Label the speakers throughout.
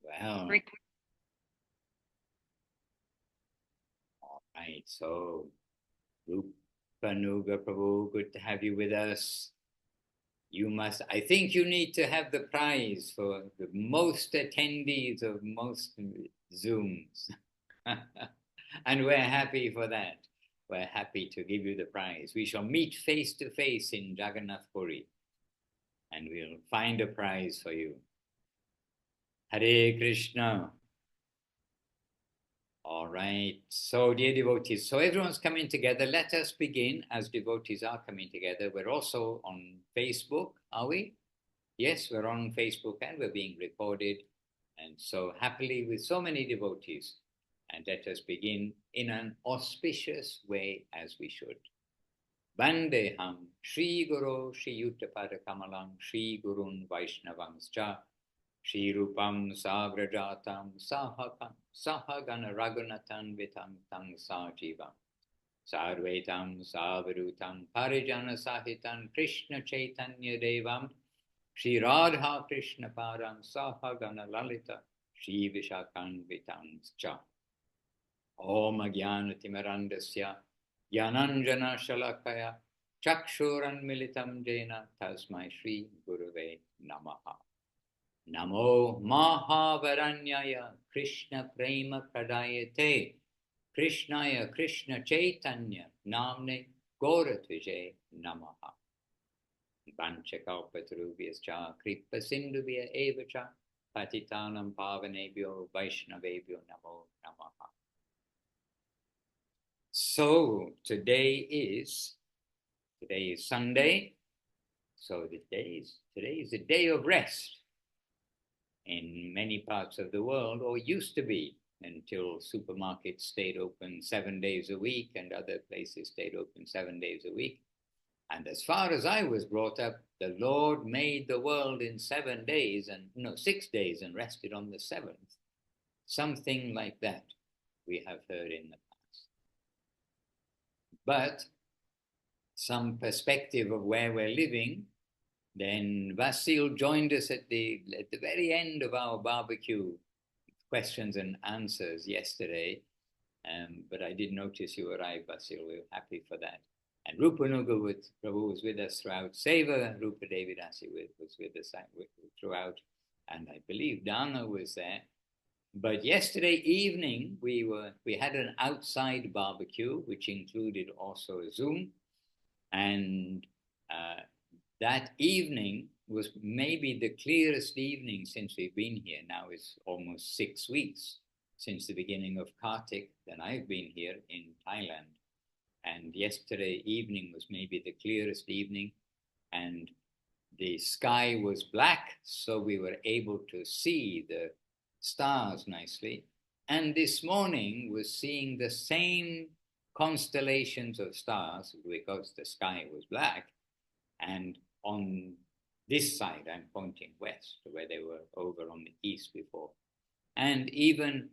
Speaker 1: Well, all right. So, Rupanuga Prabhu, good to have you with us. I think you need to have the prize for the most attendees of most Zooms. And we're happy for that. We're happy to give you the prize. We shall meet face to face in Jagannath Puri and we'll find a prize for you. Hare Krishna. All right. So, dear devotees, so everyone's coming together. Let us begin as devotees are coming together. We're also on Facebook, are we? Yes, we're on Facebook and we're being recorded. And so happily with so many devotees. And let us begin in an auspicious way as we should. Vandeham Shri Guru Shri Yuttapada Kamalam Shri Gurun Vaishnavamscha Shri Rupam Sagrajatam Sahagana Raghunathan Vitam Tang Sajivam Sarvetam Savarutam Parijana Sahitam Krishna Chaitanya Devam Shri Radha Krishna Param Sahagana Lalita Shri Vishakan Vitamscha Om Jnana Timarandasya Jnananjana Shalakaya Chakshuran Militam Jena Tasmai Shri Gurave Namaha Namo Mahavaranyaya Krishna Prema Pradayate Krishnaya Krishna Chaitanya Namne Goratvijay Namaha Vanchakalpatarubhyascha Kripa Sindhubhya Evacha Patitanam Pavanebhyo Vaishnavebhyo Namo Namaha. So today is Sunday. So today is a day of rest in many parts of the world, or used to be until supermarkets stayed open 7 days a week and other places stayed open 7 days a week. And as far as I was brought up, the Lord made the world in 6 days and rested on the seventh. Something like that we have heard in the past. But some perspective of where we're living, then Vasil joined us at the very end of our barbecue questions and answers yesterday. But I did notice you arrived, Vasil. We were happy for that. And Rupanuga Prabhu was with us throughout. Seva Rupa Devi Dasi was with us throughout. And I believe Dana was there. But yesterday evening, we had an outside barbecue, which included also a Zoom. And that evening was maybe the clearest evening since we've been here. Now it's almost 6 weeks since the beginning of Kartik that I've been here in Thailand. And yesterday evening was maybe the clearest evening, and the sky was black, so we were able to see the stars nicely. And this morning was seeing the same constellations of stars because the sky was black. And on this side, I'm pointing west, where they were over on the east before. And even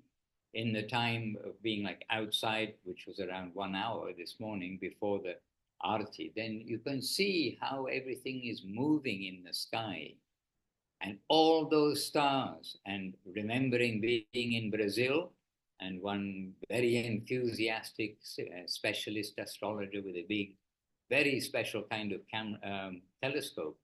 Speaker 1: in the time of being like outside, which was around 1 hour this morning before the Arati, then you can see how everything is moving in the sky. And all those stars, and remembering being in Brazil, and one very enthusiastic specialist astrologer with a big, very special kind of telescope,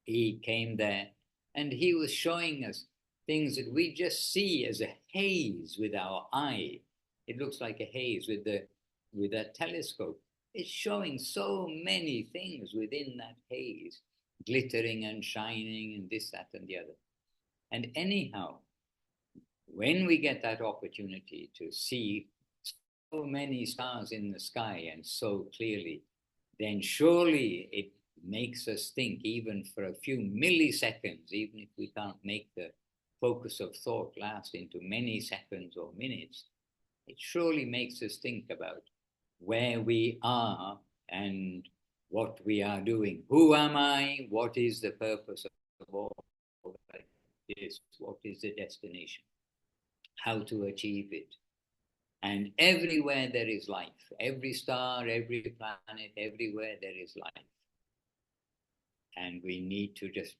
Speaker 1: he came there and he was showing us things that we just see as a haze with our eye. It looks like a haze with that telescope. It's showing so many things within that haze, glittering and shining and this, that, and the other. And anyhow, when we get that opportunity to see so many stars in the sky and so clearly, then surely it makes us think, even for a few milliseconds, even if we can't make the focus of thought last into many seconds or minutes, it surely makes us think about where we are and what we are doing. Who am I? What is the purpose of all this? What is the destination? How to achieve it? And everywhere there is life. Every star, every planet, everywhere there is life. And we need to just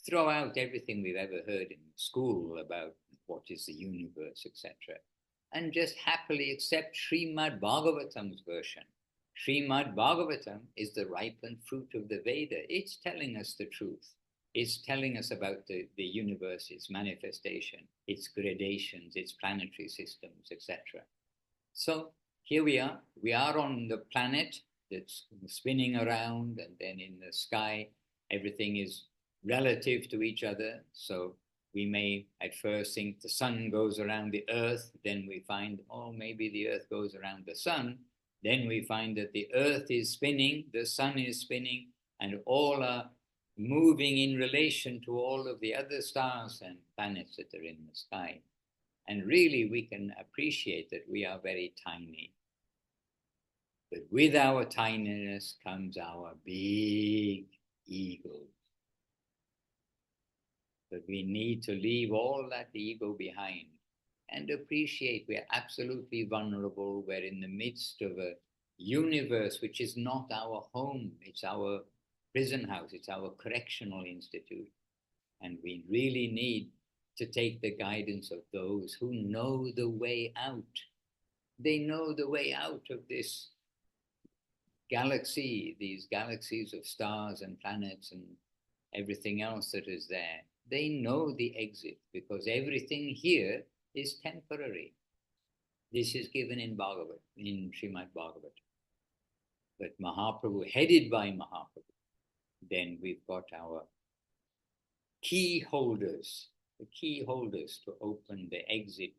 Speaker 1: throw out everything we've ever heard in school about what is the universe, etc., and just happily accept Srimad Bhagavatam's version. Srimad Bhagavatam is the ripened fruit of the Veda. It's telling us the truth. It's telling us about the universe, its manifestation, its gradations, its planetary systems, etc. So here we are. We are on the planet that's spinning around, and then in the sky, everything is relative to each other. So we may at first think the sun goes around the earth, then we find, oh, maybe the earth goes around the sun. Then we find that the earth is spinning, the sun is spinning, and all are moving in relation to all of the other stars and planets that are in the sky. And really we can appreciate that we are very tiny. But with our tininess comes our big ego. But we need to leave all that ego behind and appreciate we're absolutely vulnerable. We're in the midst of a universe which is not our home. It's our prison house. It's our correctional institute. And we really need to take the guidance of those who know the way out. They know the way out of this galaxy, these galaxies of stars and planets and everything else that is there. They know the exit because everything here is temporary. This is given in Bhagavad, in Srimad Bhagavatam. But Mahaprabhu, headed by Mahaprabhu, then we've got our key holders, the key holders to open the exit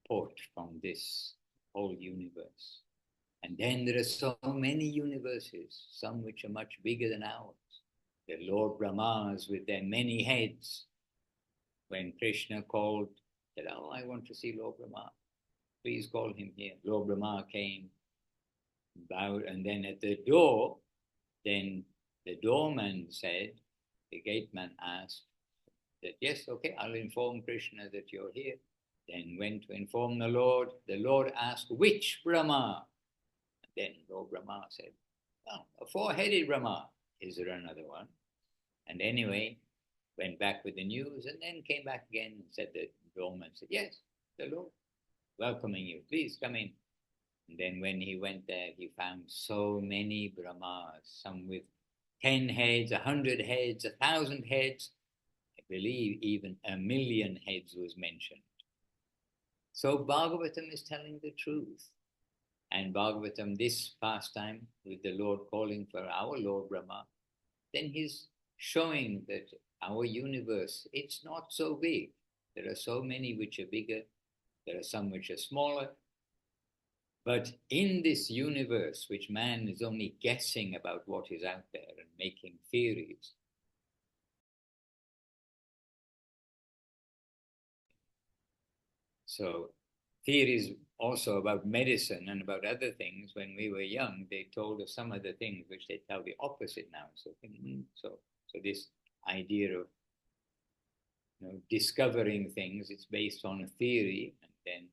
Speaker 1: port from this whole universe. And then there are so many universes, some which are much bigger than ours. The Lord Brahmas with their many heads. When Krishna called, said, oh, I want to see Lord Brahma. Please call him here. Lord Brahma came, bowed, and then at the door, then the doorman said, the gateman asked, that yes, okay, I'll inform Krishna that you're here. Then went to inform the Lord. The Lord asked, which Brahma? And then Lord Brahma said, oh, a four-headed Brahma. Is there another one? And anyway, went back with the news and then came back again and said, the doorman said, yes, the Lord, welcoming you, please come in. And then when he went there, he found so many Brahmas, some with 10 heads, 100 heads, 1,000 heads. I believe even 1,000,000 heads was mentioned. So Bhagavatam is telling the truth. And Bhagavatam, this pastime with the Lord calling for our Lord Brahma, then he's showing that our universe, it's not so big. There are so many which are bigger. There are some which are smaller. But in this universe, which man is only guessing about what is out there and making theories, so theories also about medicine and about other things, when we were young, they told us some other things which they tell the opposite now. So this idea of discovering things, it's based on a theory and then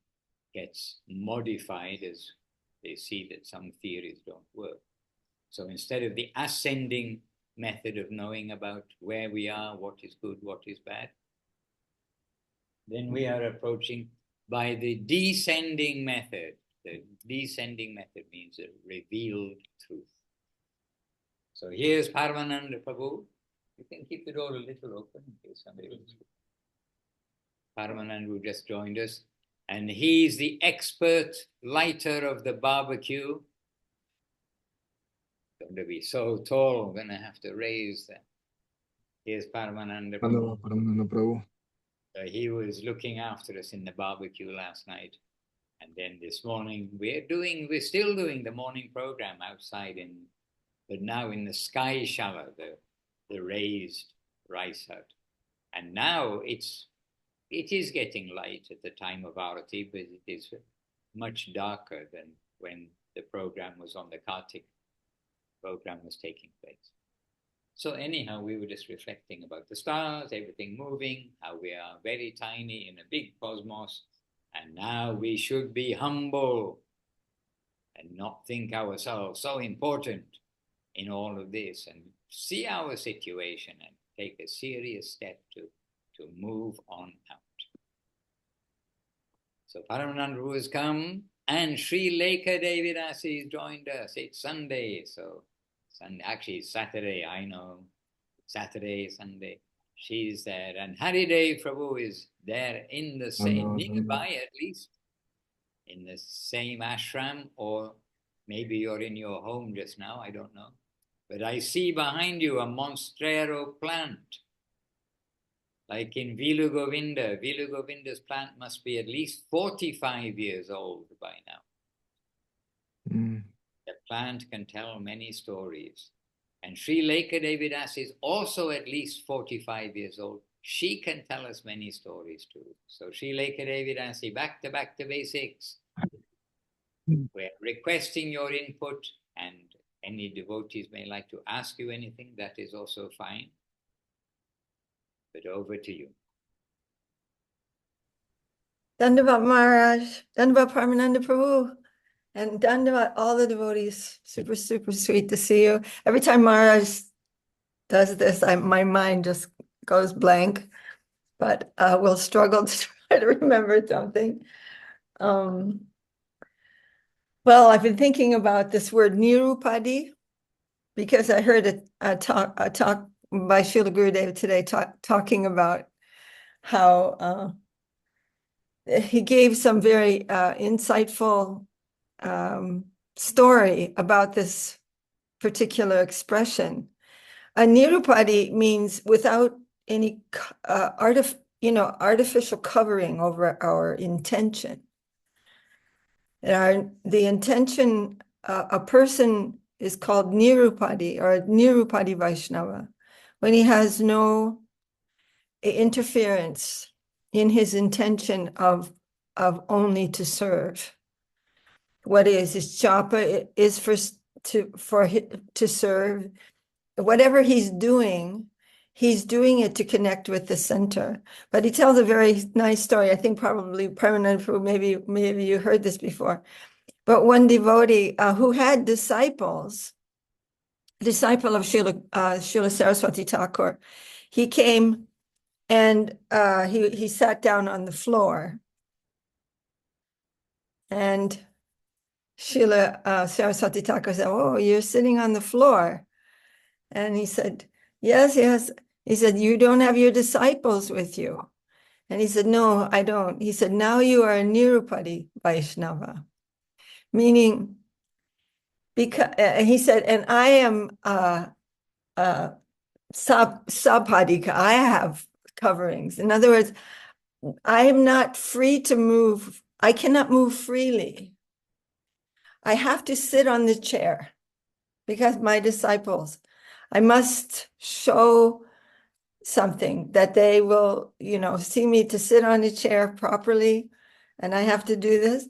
Speaker 1: gets modified as they see that some theories don't work. So instead of the ascending method of knowing about where we are, what is good, what is bad, then we are approaching by the descending method. The descending method means a revealed truth. So here's Paramananda Prabhu. You can keep the door a little open in case somebody wants to. Paramananda who just joined us. And he's the expert lighter of the barbecue. Going to be so tall, I'm going to have to raise that. Here's Paramananda Prabhu.
Speaker 2: Paramananda Prabhu.
Speaker 1: He was looking after us in the barbecue last night. And then this morning, we're still doing the morning program outside but now in the Sky Shala, the raised rice hut. And now it is getting light at the time of Arati, but it is much darker than when the program was on the Kartik program was taking place. So anyhow, we were just reflecting about the stars, everything moving, how we are very tiny in a big cosmos, and now we should be humble and not think ourselves so important in all of this and see our situation and take a serious step to move on out. So Paramananda Prabhu has come, and Srilekha Devi Dasi has joined us. It's Sunday, so Sunday, actually it's Saturday, I know. Saturday, Sunday, she's there. And Haridev Prabhu is there in the same, nearby at least, in the same ashram, or maybe you're in your home just now, I don't know. But I see behind you a monstero plant. Like in Vilu Govinda, Vilu Govinda's plant must be at least 45 years old by now. The plant can tell many stories. And Srilekha Devi Dasi is also at least 45 years old. She can tell us many stories too. So Srilekha Devi Dasi, back to basics. We're requesting your input, and any devotees may like to ask you anything, that is also fine. But over to you.
Speaker 2: Dandavat Maharaj, Dandavat Paramananda Prabhu, and Dandavat all the devotees. Super, super sweet to see you. Every time Maharaj does this, my mind just goes blank, but we'll struggle to try to remember something. Well, I've been thinking about this word Nirupadi because I heard a talk by Srila Gurudev today talking about how he gave some very insightful story about this particular expression. A Nirupadi means without any artificial covering over our intention. And the intention, a person is called Nirupadi or Nirupadi Vaishnava when he has no interference in his intention of only to serve. What is his japa is to serve. Whatever he's doing it to connect with the center. But he tells a very nice story. I think probably Paramananda Prabhu, maybe you heard this before. But one devotee who had disciple of Srila Saraswati Thakur, he came and he sat down on the floor. And Srila Saraswati Thakur said, "Oh, you're sitting on the floor." And he said, yes. He said, "You don't have your disciples with you." And he said, "No, I don't." He said, "Now you are a Nirupadi Vaishnava." Meaning, because he said, "And I am Sabhadika, I have coverings." In other words, I am not free to move. I cannot move freely. I have to sit on the chair because my disciples, I must show something that they will, see me to sit on a chair properly, and I have to do this.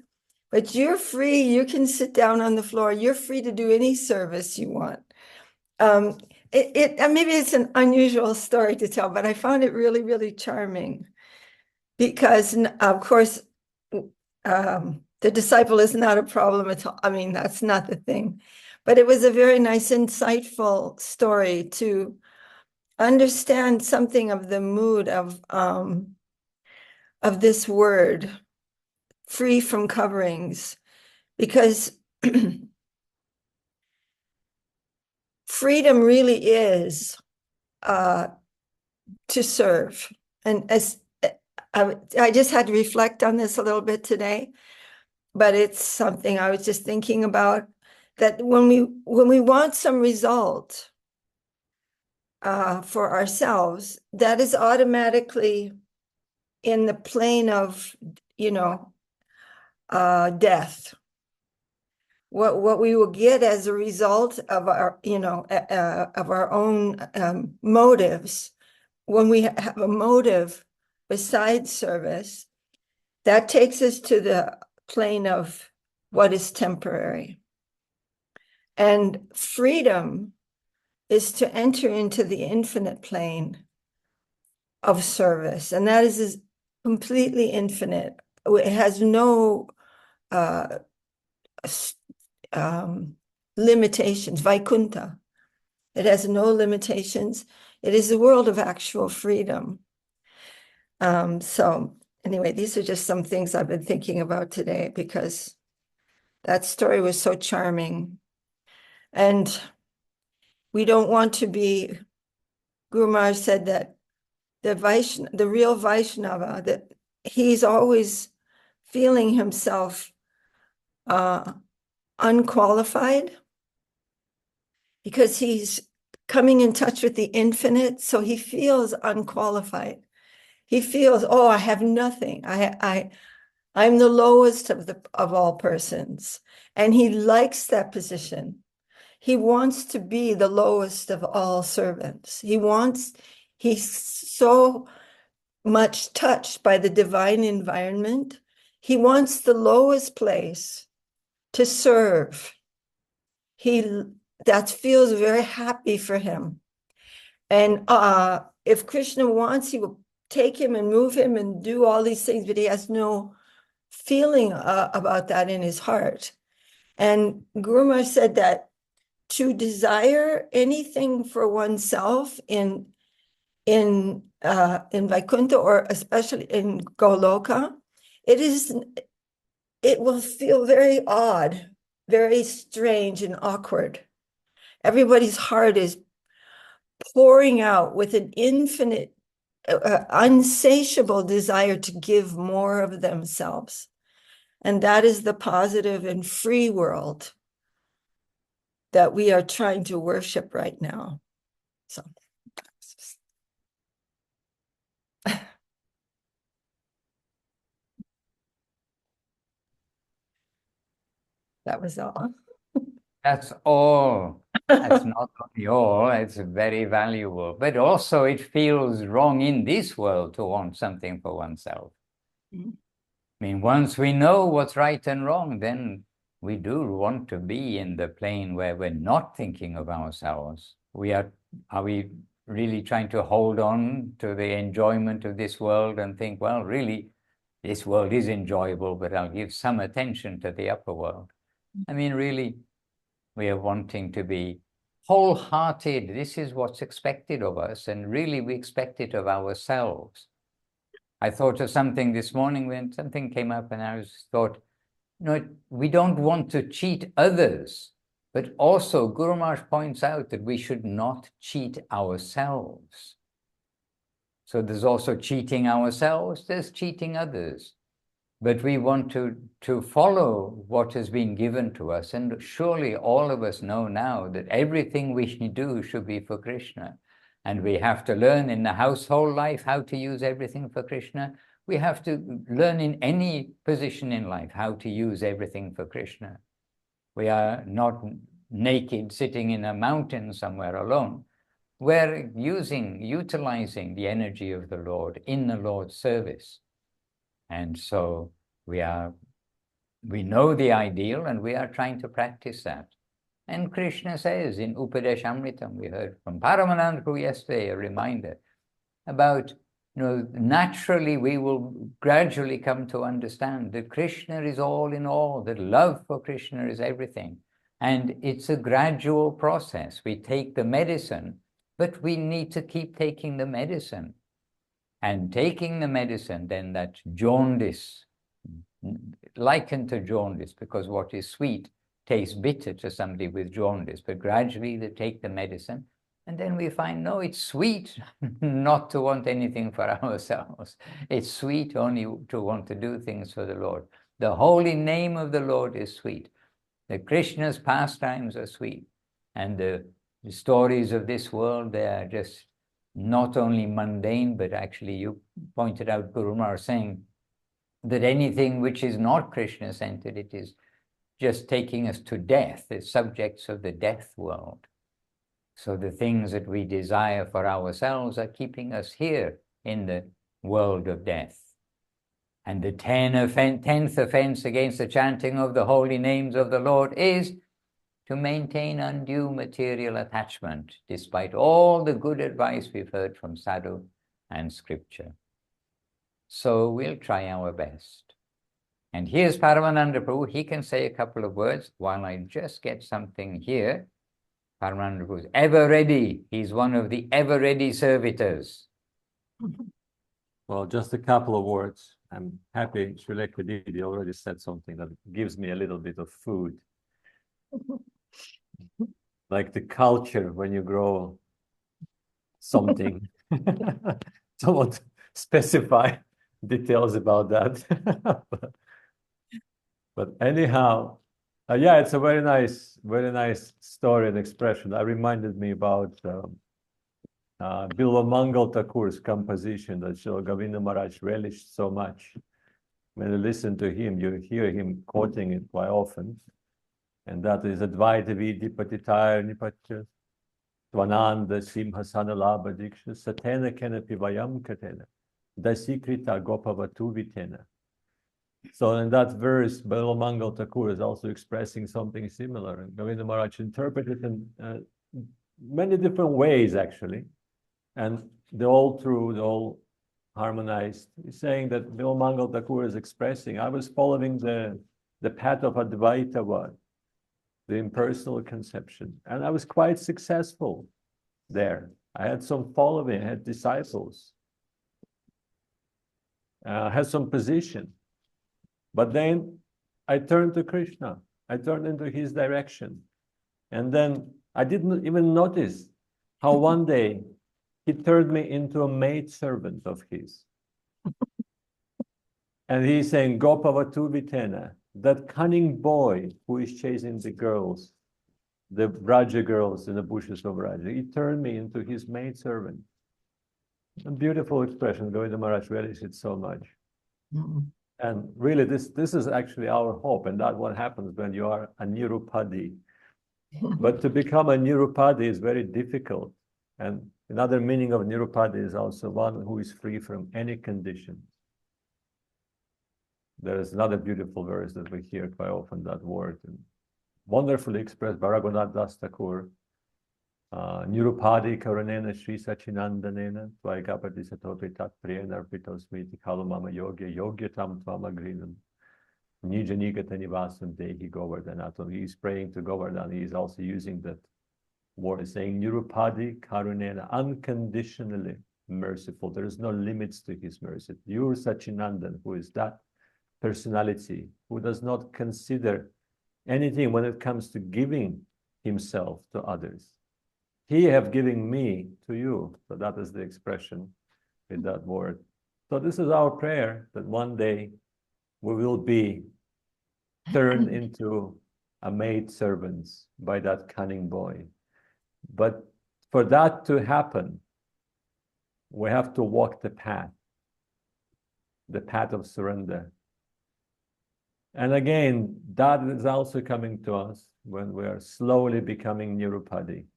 Speaker 2: But you're free. You can sit down on the floor. You're free to do any service you want. Maybe it's an unusual story to tell, but I found it really, really charming because, of course, the disciple is not a problem at all. I mean, that's not the thing. But it was a very nice, insightful story to understand something of the mood of this word, free from coverings, because freedom really is to serve. And as I just had to reflect on this a little bit today, but it's something I was just thinking about, that when we want some result for ourselves, that is automatically in the plane of, death. What we will get as a result of our, of our own motives, when we have a motive besides service, that takes us to the plane of what is temporary. And freedom is to enter into the infinite plane of service. And that is completely infinite. It has no limitations, Vaikuntha. It has no limitations. It is the world of actual freedom. So anyway, these are just some things I've been thinking about today because that story was so charming. And we don't want to be, Guru Maharaj said that the real Vaishnava, that he's always feeling himself unqualified because he's coming in touch with the infinite. So he feels unqualified. He feels, oh, I have nothing. I'm the lowest of all persons. And he likes that position. He wants to be the lowest of all servants. He's so much touched by the divine environment. He wants the lowest place to serve. That feels very happy for him. And if Krishna wants, he will take him and move him and do all these things, but he has no feeling about that in his heart. And Guru Maharaj said that to desire anything for oneself in Vaikuntha, or especially in Goloka, it will feel very odd, very strange and awkward. Everybody's heart is pouring out with an infinite, unsatiable desire to give more of themselves. And that is the positive and free world that we are trying to worship right now. So that was all.
Speaker 1: That's all. That's not only all, it's very valuable. But also it feels wrong in this world to want something for oneself. I mean, once we know what's right and wrong, then we do want to be in the plane where we're not thinking of ourselves. Are we really trying to hold on to the enjoyment of this world and think, well, really, this world is enjoyable, but I'll give some attention to the upper world? I mean, really, we are wanting to be wholehearted. This is what's expected of us, and really we expect it of ourselves. I thought of something this morning when something came up, and I thought, we don't want to cheat others, but also Guru Maharaj points out that we should not cheat ourselves. So there's also cheating ourselves, there's cheating others. But we want to follow what has been given to us. And surely all of us know now that everything we do should be for Krishna. And we have to learn in the household life how to use everything for Krishna. We have to learn in any position in life how to use everything for Krishna. We are not naked sitting in a mountain somewhere alone. We're utilizing the energy of the Lord in the Lord's service. And so we know the ideal, and we are trying to practice that. And Krishna says in Upadesh Amritam, we heard from Paramananda Prabhu yesterday, a reminder about, naturally we will gradually come to understand that Krishna is all in all, that love for Krishna is everything. And it's a gradual process. We take the medicine, but we need to keep taking the medicine. And taking the medicine, then that jaundice, likened to jaundice, because what is sweet tastes bitter to somebody with jaundice, but gradually they take the medicine, and then we find, no, it's sweet not to want anything for ourselves. It's sweet only to want to do things for the Lord. The holy name of the Lord is sweet. The Krishna's pastimes are sweet. And the stories of this world, they are just not only mundane, but actually you pointed out, Guru Maharaj, saying that anything which is not Krishna-centered, it is just taking us to death. It's subjects of the death world. So the things that we desire for ourselves are keeping us here in the world of death. And the 10th offense against the chanting of the holy names of the Lord is to maintain undue material attachment, despite all the good advice we've heard from sadhu and scripture. So we'll try our best. And here's Paramananda Prabhu. He can say a couple of words while I just get something here. Paramananda Prabhu is ever ready. He's one of the ever ready servitors.
Speaker 3: Well, just a couple of words. I'm happy Srilekha Devi already said something that gives me a little bit of food. Like the culture when you grow something. Don't specify details about that. But anyhow, yeah, it's a very nice story and expression. That reminded me about Bilvamangal Thakur's composition that Srila Govinda Maharaj relished so much. When you listen to him, you hear him quoting it quite often. And that is Advaita Vidi Patitaya Nipatya Tvananda Simhasana Labha Diksha Satena Kenapi Vayam Katena Dasikrita Gopavatu Vitena. So in that verse, Bilvamangal Thakur is also expressing something similar. And Govinda Maharaj interpreted it in many different ways, actually. And they're all true, they're all harmonized. He's saying that Bilvamangal Thakur is expressing, I was following the path of Advaita, the impersonal conception. And I was quite successful there. I had some following, I had disciples, I had some position. But then I turned to Krishna. I turned into his direction. And then I didn't even notice how one day he turned me into a maid servant of his. And he's saying, Gopavatu Vitena, that cunning boy who is chasing the girls, the Raja girls in the bushes of Raja, he turned me into his maid servant. A beautiful expression. Govinda Maharaj relished it so much. Mm-hmm. And really, this is actually our hope, and that's what happens when you are a Nirupadi. But to become a Nirupadi is very difficult. And another meaning of Nirupadi is also one who is free from any condition. There is another beautiful verse that we hear quite often, that word, and wonderfully expressed by Raghunath Das Thakur. Nirupadi Karanena Sri Sachinandanena Tvaigapati Satopi Tat Priyana Arpitosmiti Kalumama Yogya Yogyatam Tvamagrinam Nijanikata Nivasam Dehi Govardhanatam. He is praying to Govardhan. He is also using that word, saying Nirupadi Karunena, unconditionally merciful. There is no limits to his mercy. You're Sachinandan, who is that personality, who does not consider anything when it comes to giving himself to others. He have given me to you. So that is the expression with that word. So this is our prayer, that one day we will be turned into a maid servants by that cunning boy. But for that to happen, we have to walk the path of surrender. And again, that is also coming to us when we are slowly becoming Nirupadi.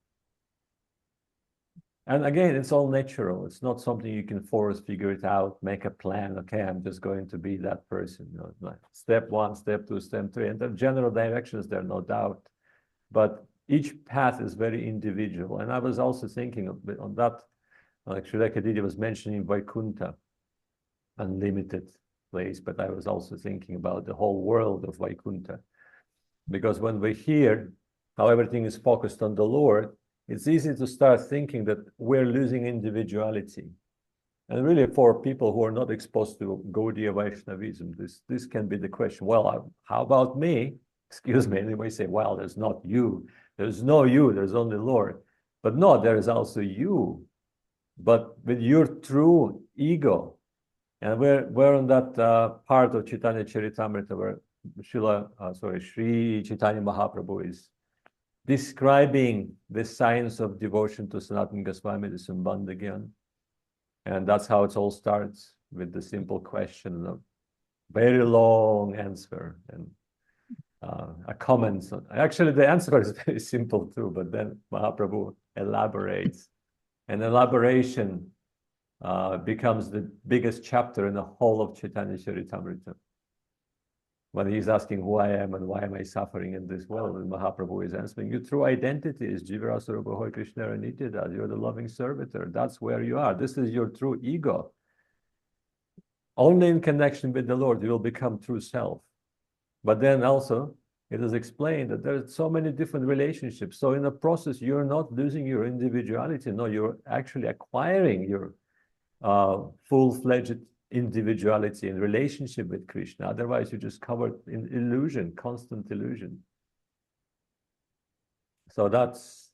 Speaker 3: And again, it's all natural. It's not something you can force, figure it out, make a plan. Okay, I'm just going to be that person. You know, like step 1, step 2, step 3. And the general directions there, no doubt. But each path is very individual. And I was also thinking on that, like Srilekha Devi was mentioning Vaikuntha, unlimited place. But I was also thinking about the whole world of Vaikuntha. Because when we hear how everything is focused on the Lord, it's easy to start thinking that we're losing individuality. And really, for people who are not exposed to Gaudiya Vaishnavism, this can be the question. Well, how about me? Excuse me. And they may say, well, there's not you. There's no you. There's only Lord. But no, there is also you. But with your true ego. And we're on that part of Chaitanya Charitamrita where Sri Chaitanya Mahaprabhu is describing the science of devotion to Sanatana Goswami, the Sambandhagyan. And that's how it all starts, with the simple question, a very long answer, and a comment. Actually, the answer is very simple too, but then Mahaprabhu elaborates. And elaboration becomes the biggest chapter in the whole of Chaitanya Charitamrita. When he's asking who I am and why am I suffering in this world, and Mahaprabhu is answering, your true identity is Jivarasurabahoy Krishna and Nityadas. You're the loving servitor. That's where you are. This is your true ego. Only in connection with the Lord you will become true self. But then also, it is explained that there are so many different relationships. So in the process, you're not losing your individuality. No, you're actually acquiring your full-fledged individuality in relationship with Krishna. Otherwise, you're just covered in illusion, constant illusion. So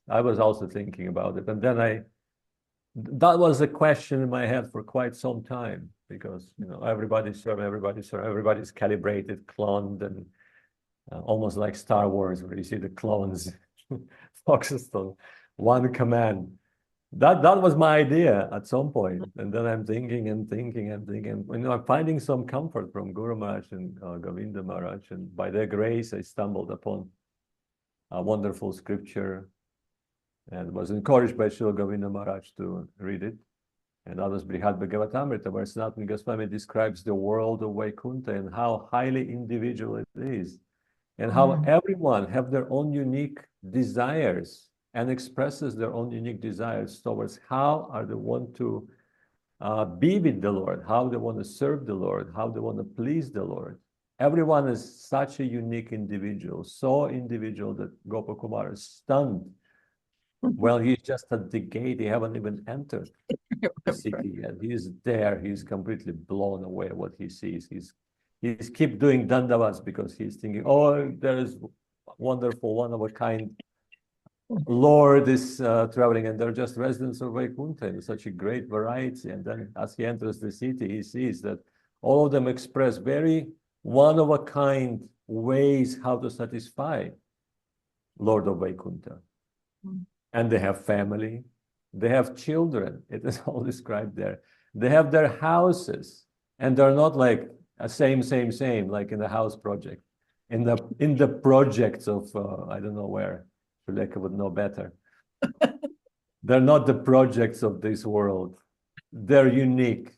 Speaker 3: I was also thinking about it. And then that was a question in my head for quite some time, because, everybody's calibrated, cloned, and almost like Star Wars, where you see the clones focused on one command. That was my idea at some point. And then I'm thinking and thinking and thinking. I'm finding some comfort from Guru Maharaj and Govinda Maharaj. And by their grace, I stumbled upon a wonderful scripture and was encouraged by Srila Govinda Maharaj to read it. And that was Brihad Bhagavatamrita, where Sanatana Goswami describes the world of Vaikuntha and how highly individual it is, and how everyone have their own unique desires and expresses their own unique desires towards how are they want to be with the Lord, how they want to serve the Lord, how they want to please the Lord. Everyone is such a unique individual, so individual that Gopakumar is stunned. Well, he's just at the gate. He haven't even entered the city yet. He's there. He's completely blown away what he sees. He's keep doing dandavats because he's thinking, oh, there is wonderful, one of a kind Lord is traveling, and they're just residents of Vaikuntha in such a great variety. And then as he enters the city, he sees that all of them express very one-of-a-kind ways how to satisfy Lord of Vaikuntha. And they have family, they have children. It is all described there. They have their houses, and they're not like a same, like in the house project. In the projects of, I don't know where, Srilekha would know better. They're not the projects of this world. They're unique.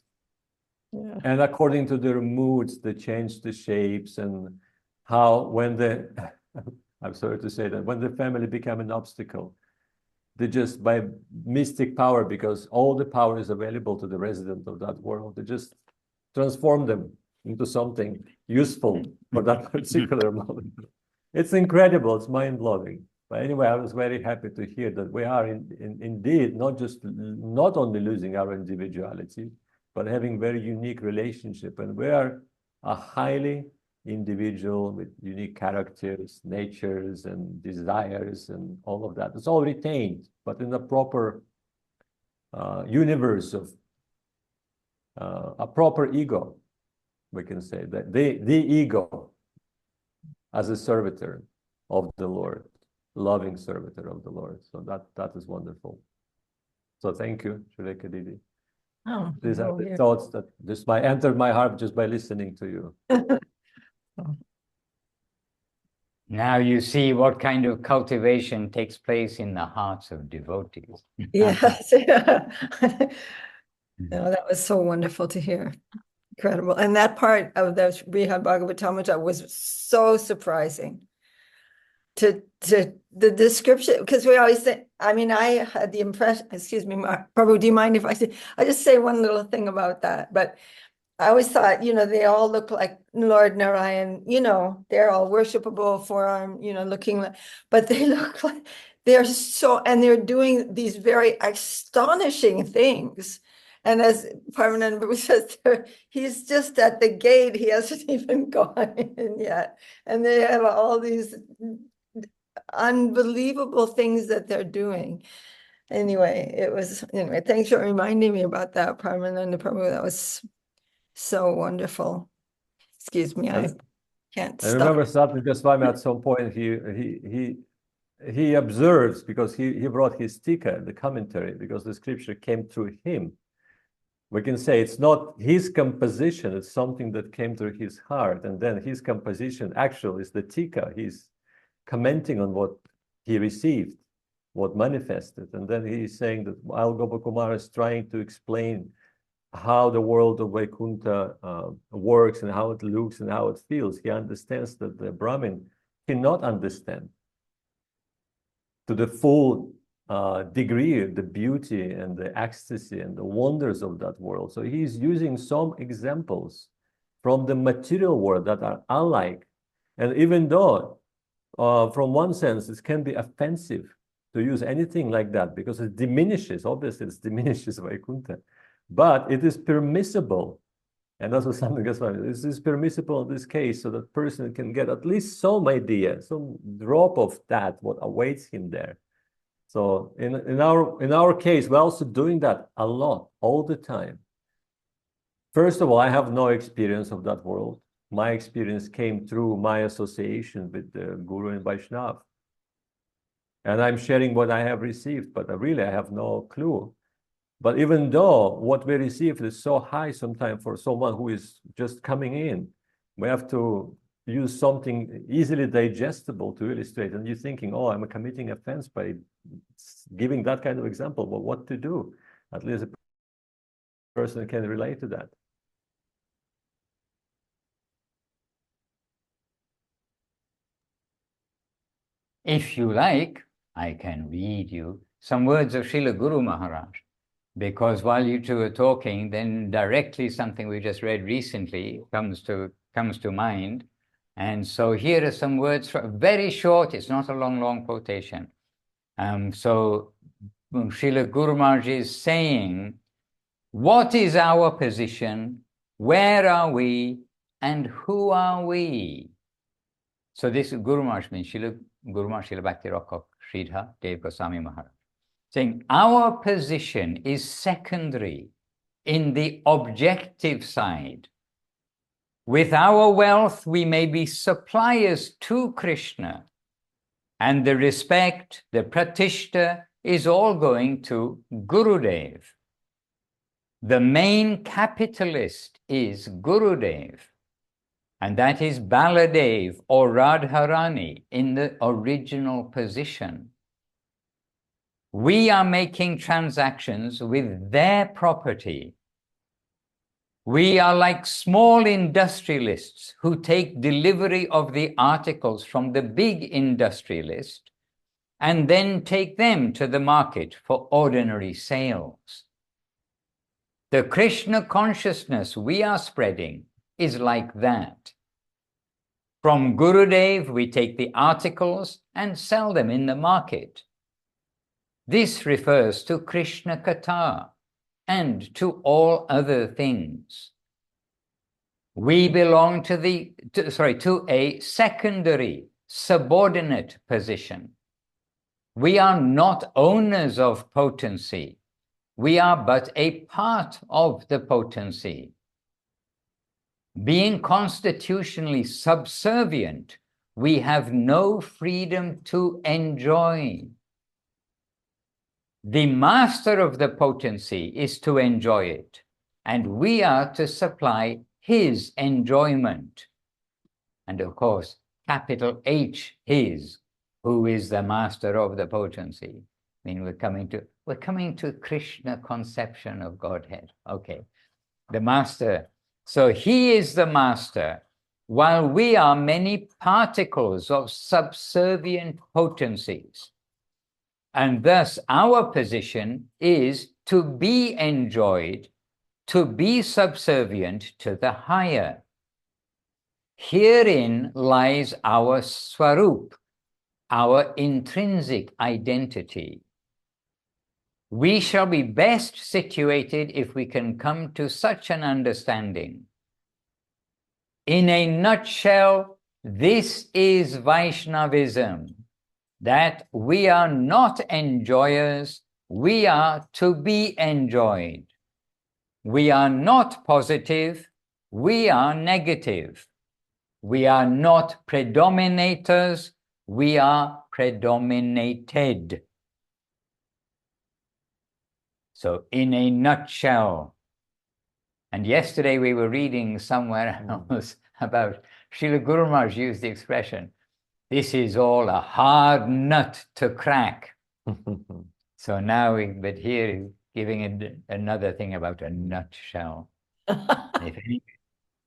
Speaker 3: Yeah. And according to their moods, they change the shapes, and how I'm sorry to say that, when the family become an obstacle, they just, by mystic power, because all the power is available to the resident of that world, they just transform them into something useful for that particular moment. It's incredible. It's mind-blowing. But anyway, I was very happy to hear that we are indeed not only losing our individuality, but having very unique relationship. And we are a highly individual with unique characters, natures, and desires, and all of that. It's all retained, but in a proper universe of a proper ego, we can say that the ego as a servitor of the Lord, loving servitor of the Lord. So that is wonderful. So thank you, Srilekha Devi.
Speaker 2: Oh,
Speaker 3: These are the thoughts that just entered my heart just by listening to you.
Speaker 1: Now you see what kind of cultivation takes place in the hearts of devotees.
Speaker 2: Yes. No, that was so wonderful to hear. Incredible. And that part of the Brihad Bhagavatamrita was so surprising to the description, because we always think, I had the impression, excuse me, Prabhu, do you mind if I just say one little thing about that? But I always thought, they all look like Lord Narayan, they're all worshipable, forearm, looking like, but they look like and they're doing these very astonishing things. And as Paramananda Prabhu says, he's just at the gate. He hasn't even gone in yet. And they have all these unbelievable things that they're doing. Anyway, thanks for reminding me about that, Paramananda Prabhu. That was so wonderful. Excuse me, I can't stop.
Speaker 3: I remember Sanatana Goswami at some point, he observes, because he brought his tika, the commentary, because the scripture came through him. We can say it's not his composition, it's something that came through his heart. And then his composition actually is the tika. He's commenting on what he received, what manifested. And then he's saying that while Gopakumar is trying to explain how the world of Vaikuntha works and how it looks and how it feels, he understands that the Brahmin cannot understand to the full degree of the beauty and the ecstasy and the wonders of that world. So he's using some examples from the material world that are unlike. And even though from one sense, it can be offensive to use anything like that because it diminishes, obviously it diminishes Vaikuntha, but it is permissible. And that's what Swami Goswami, this is permissible in this case so that person can get at least some idea, some drop of that, what awaits him there. So in our case, we're also doing that a lot, all the time. First of all, I have no experience of that world. My experience came through my association with the Guru and Vaishnava. And I'm sharing what I have received, but really I have no clue. But even though what we received is so high sometimes for someone who is just coming in, we have to use something easily digestible to illustrate. And you're thinking, oh, I'm committing offense by giving that kind of example. Well, what to do? At least a person can relate to that.
Speaker 1: If you like, I can read you some words of Srila Guru Maharaj, because while you two are talking, then directly something we just read recently comes to mind. And so here are some words, very short, it's not a long quotation. So Srila Guru Maharaj is saying, what is our position? Where are we? And who are we? So this Guru Maharaj means Srila Guru Maharaj Srila Bhakti Rakkhak Sridhar Dev Goswami Maharaj, saying our position is secondary in the objective side. With our wealth, we may be suppliers to Krishna, and the respect, the pratishta is all going to Gurudev. The main capitalist is Gurudev, and that is Baladev or Radharani in the original position. We are making transactions with their property. We are like small industrialists who take delivery of the articles from the big industrialist and then take them to the market for ordinary sales. The Krishna consciousness we are spreading is like that. From Gurudev, we take the articles and sell them in the market. This refers to Krishna Katha and to all other things. We belong to a secondary, subordinate position. We are not owners of potency. We are but a part of the potency. Being constitutionally subservient, we have no freedom to enjoy. The master of the potency is to enjoy it, and we are to supply his enjoyment. And of course, capital H, his, who is the master of the potency. I mean, we're coming to Krishna conception of Godhead. Okay, the master. So he is the master, while we are many particles of subservient potencies. And thus our position is to be enjoyed, to be subservient to the higher. Herein lies our swarup, our intrinsic identity. We shall be best situated if we can come to such an understanding. In a nutshell, this is Vaishnavism, that we are not enjoyers, we are to be enjoyed. We are not positive, we are negative. We are not predominators, we are predominated. So in a nutshell, and yesterday we were reading somewhere else about Srila Guru Maharaj used the expression, this is all a hard nut to crack. So now, but here he's giving another thing about a nutshell. If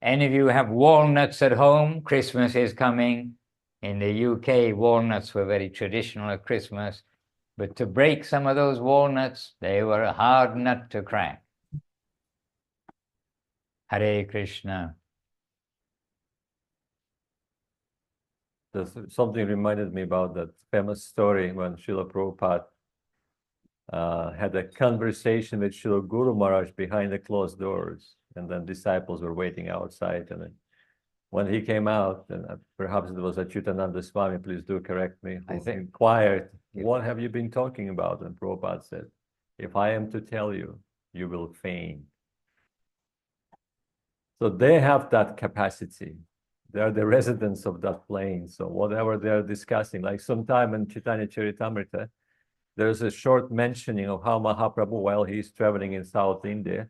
Speaker 1: any of you have walnuts at home, Christmas is coming. In the UK, walnuts were very traditional at Christmas. But to break some of those walnuts, they were a hard nut to crack. Hare Krishna.
Speaker 3: something reminded me about that famous story when Srila Prabhupada had a conversation with Srila Guru Maharaj behind the closed doors, and then disciples were waiting outside. And then when he came out, and perhaps it was Achyutananda Swami, please do correct me,
Speaker 1: I think.
Speaker 3: inquired, what have you been talking about? And Prabhupada said, if I am to tell you, you will faint. So they have that capacity. They're the residents of that plane. So whatever they're discussing, like sometime in Chaitanya Charitamrita, there's a short mentioning of how Mahaprabhu, while he's traveling in South India,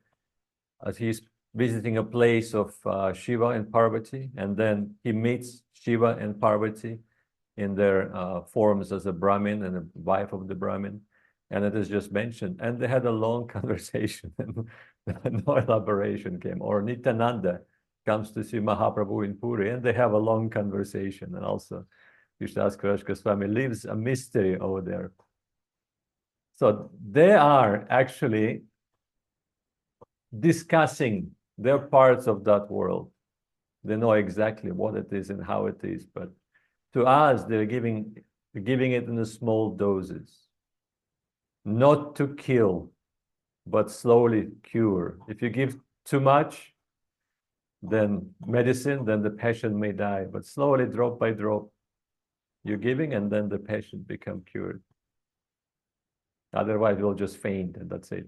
Speaker 3: as he's visiting a place of Shiva and Parvati, and then he meets Shiva and Parvati in their forms as a Brahmin and a wife of the Brahmin. And it is just mentioned. And they had a long conversation and no elaboration came. Or Nityananda comes to see Mahaprabhu in Puri and they have a long conversation. And also Krishnadas Kaviraj Goswami leaves a mystery over there. So they are actually discussing their parts of that world. They know exactly what it is and how it is. But to us, they're giving it in small doses. Not to kill, but slowly cure. If you give too much, then medicine, then the patient may die. But slowly, drop by drop, you're giving, and then the patient become cured. Otherwise, we'll just faint, and that's it.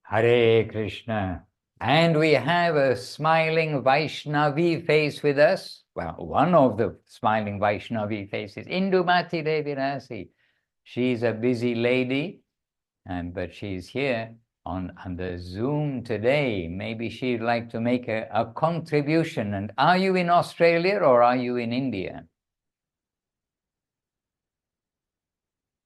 Speaker 1: Hare Krishna. And we have a smiling Vaishnavi face with us. Well, one of the smiling Vaishnavi faces, Nirupadi Devi Dasi. She's a busy lady, but she's here on the Zoom today. Maybe she'd like to make a contribution. And are you in Australia or are you in India?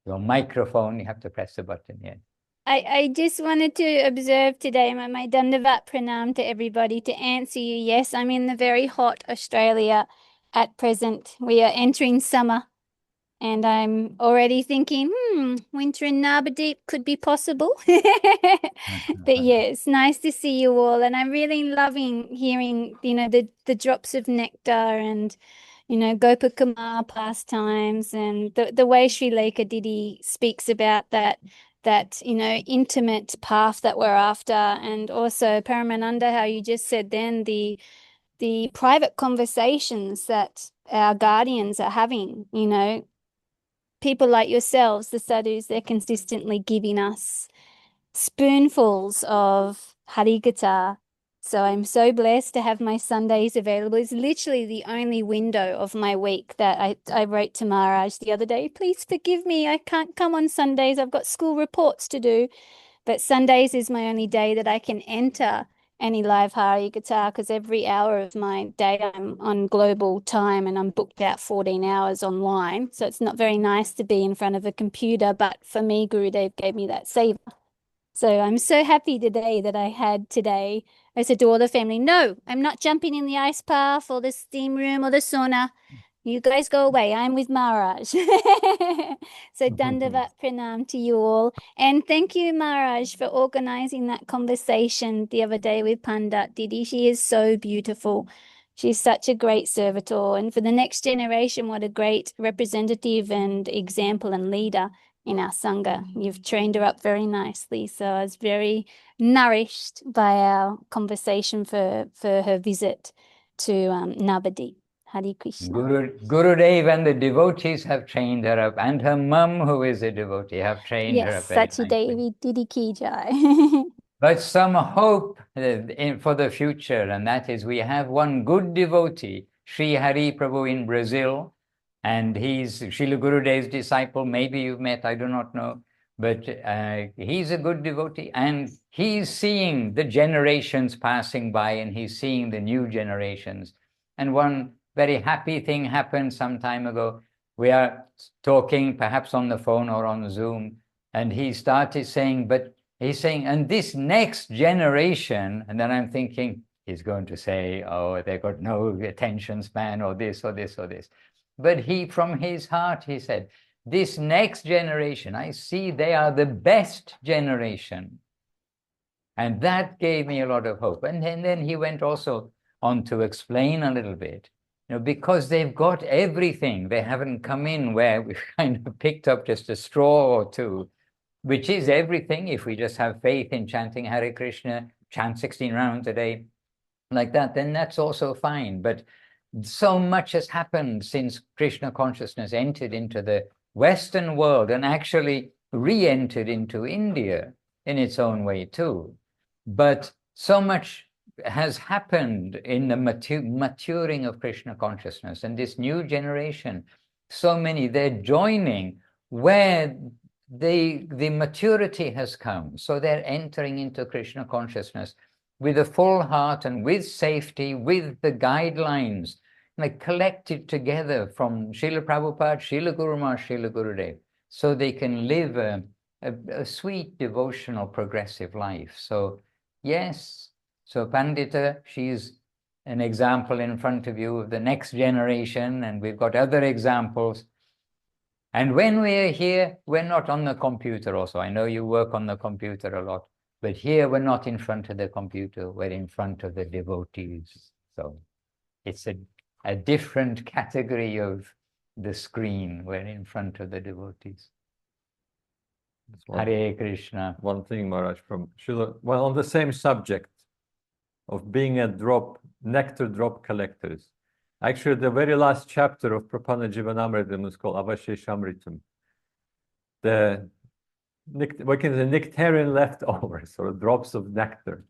Speaker 1: Your microphone, you have to press the button here.
Speaker 4: I just wanted to observe today my Dandavat Pranam to everybody to answer you. Yes, I'm in the very hot Australia at present. We are entering summer. And I'm already thinking, winter in Nirupadi could be possible. But yeah, it's nice to see you all. And I'm really loving hearing, the drops of nectar and, Gopakumar pastimes and the way Srilekha Didi speaks about that, intimate path that we're after. And also Paramananda, how you just said then, the private conversations that our guardians are having, people like yourselves, the sadhus, they're consistently giving us spoonfuls of Harikatha. So I'm so blessed to have my Sundays available. It's literally the only window of my week that I wrote to Maharaj the other day. Please forgive me. I can't come on Sundays. I've got school reports to do. But Sundays is my only day that I can enter any live Harikatha, because every hour of my day I'm on global time and I'm booked out 14 hours online. So it's not very nice to be in front of a computer, but for me, Gurudev gave me that saver. So I'm so happy today that I had today. I said to all the family, no, I'm not jumping in the ice bath or the steam room or the sauna. You guys go away. I'm with Maharaj. So Dandavat Pranam to you all. And thank you, Maharaj, for organizing that conversation the other day with Pandit Didi. She is so beautiful. She's such a great servitor. And for the next generation, what a great representative and example and leader in our Sangha. You've trained her up very nicely. So I was very nourished by our conversation for her visit to Nirupadi. Hare Krishna.
Speaker 1: Gurudev and the devotees have trained her up, and her mum, who is a devotee, have trained her up.
Speaker 4: Yes, Sachi Devi Didi Ki Jai.
Speaker 1: But some hope for the future, and that is we have one good devotee, Sri Hari Prabhu in Brazil, and he's Srila Gurudev's disciple. Maybe you've met, I do not know, but he's a good devotee, and he's seeing the generations passing by, and he's seeing the new generations. And one very happy thing happened some time ago. We are talking perhaps on the phone or on Zoom, and he started saying, and this next generation, and then I'm thinking, he's going to say, oh, they got no attention span or this or this or this. But he, from his heart, he said, this next generation, I see they are the best generation. And that gave me a lot of hope. And then he went also on to explain a little bit because they've got everything. They haven't come in where we've kind of picked up just a straw or two, which is everything. If we just have faith in chanting Hare Krishna, chant 16 rounds a day, like that, then that's also fine. But so much has happened since Krishna consciousness entered into the Western world and actually re-entered into India in its own way too. But so much has happened in the maturing of Krishna consciousness, and this new generation, so many, they're joining where the maturity has come. So they're entering into Krishna consciousness with a full heart and with safety, with the guidelines, like collected together from Srila Prabhupada, Srila Guru Maharaj, Srila Gurudev, so they can live a sweet, devotional, progressive life. So yes, so Pandita, she's an example in front of you of the next generation, and we've got other examples. And when we're here, we're not on the computer also. I know you work on the computer a lot, but here we're not in front of the computer, we're in front of the devotees. So it's a different category of the screen. We're in front of the devotees. Hare Krishna.
Speaker 3: One thing, Maharaj, from Srila, well, on the same subject of being a nectar drop collectors. Actually, the very last chapter of Prapana Jivanamritam is called Avasheshamritam. The nectarian leftovers, or drops of nectar.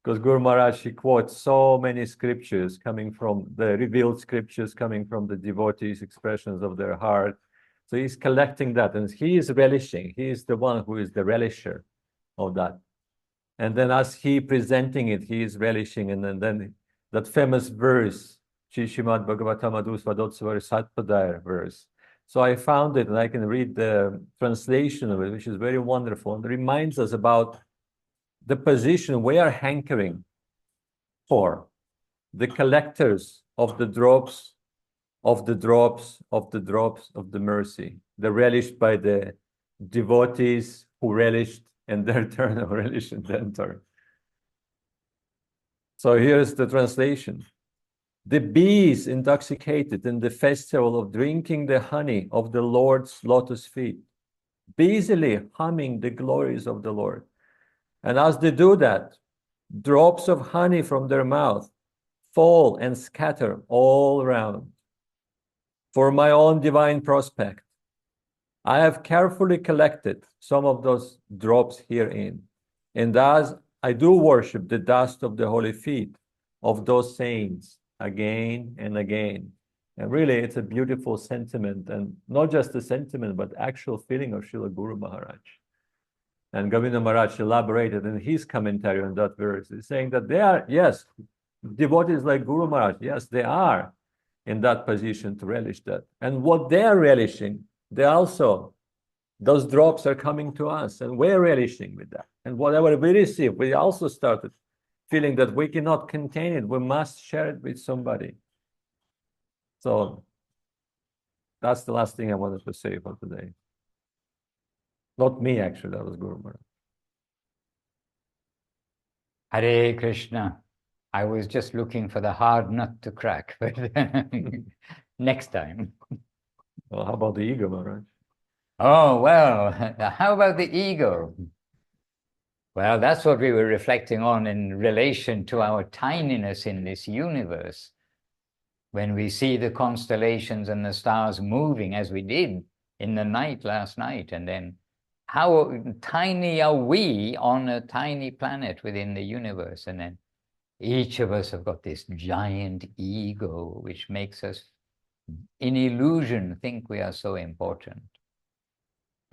Speaker 3: Because Guru Maharaj, he quotes so many scriptures coming from the revealed scriptures, coming from the devotees' expressions of their heart. So he's collecting that, and he is relishing. He is the one who is the relisher of that. And then as he presenting it, he is relishing. And then that famous verse, Shishimad Bhagavatam Adusvadotsvar Satpadaya verse. So I found it, and I can read the translation of it, which is very wonderful, and reminds us about the position we are hankering for, the collectors of the drops, of the drops, of the drops of the mercy, the relished by the devotees who relished, and their turn of relish in their turn. So here's the translation. The bees intoxicated in the festival of drinking the honey of the Lord's lotus feet, busily humming the glories of the Lord. And as they do that, drops of honey from their mouth fall and scatter all around. For my own divine prospect, I have carefully collected some of those drops herein, and as I do worship the dust of the holy feet of those saints again and again. And really, it's a beautiful sentiment, and not just a sentiment, but actual feeling of Srila Guru Maharaj. And Govinda Maharaj elaborated in his commentary on that verse, he's saying that they are, yes, devotees like Guru Maharaj, yes, they are in that position to relish that. And what they are relishing, they also, those drops are coming to us, and we're relishing with that. And whatever we receive, we also started feeling that we cannot contain it, we must share it with somebody. So that's the last thing I wanted to say for today. Not me, actually, that was Guru Maharaj.
Speaker 1: Hare Krishna. I was just looking for the hard nut to crack, but next time.
Speaker 3: Well, how about the ego, Maharaj?
Speaker 1: Oh, well, how about the ego? Well, that's what we were reflecting on in relation to our tininess in this universe. When we see the constellations and the stars moving as we did in the night last night, and then how tiny are we on a tiny planet within the universe? And then each of us have got this giant ego, which makes us, in illusion, think we are so important.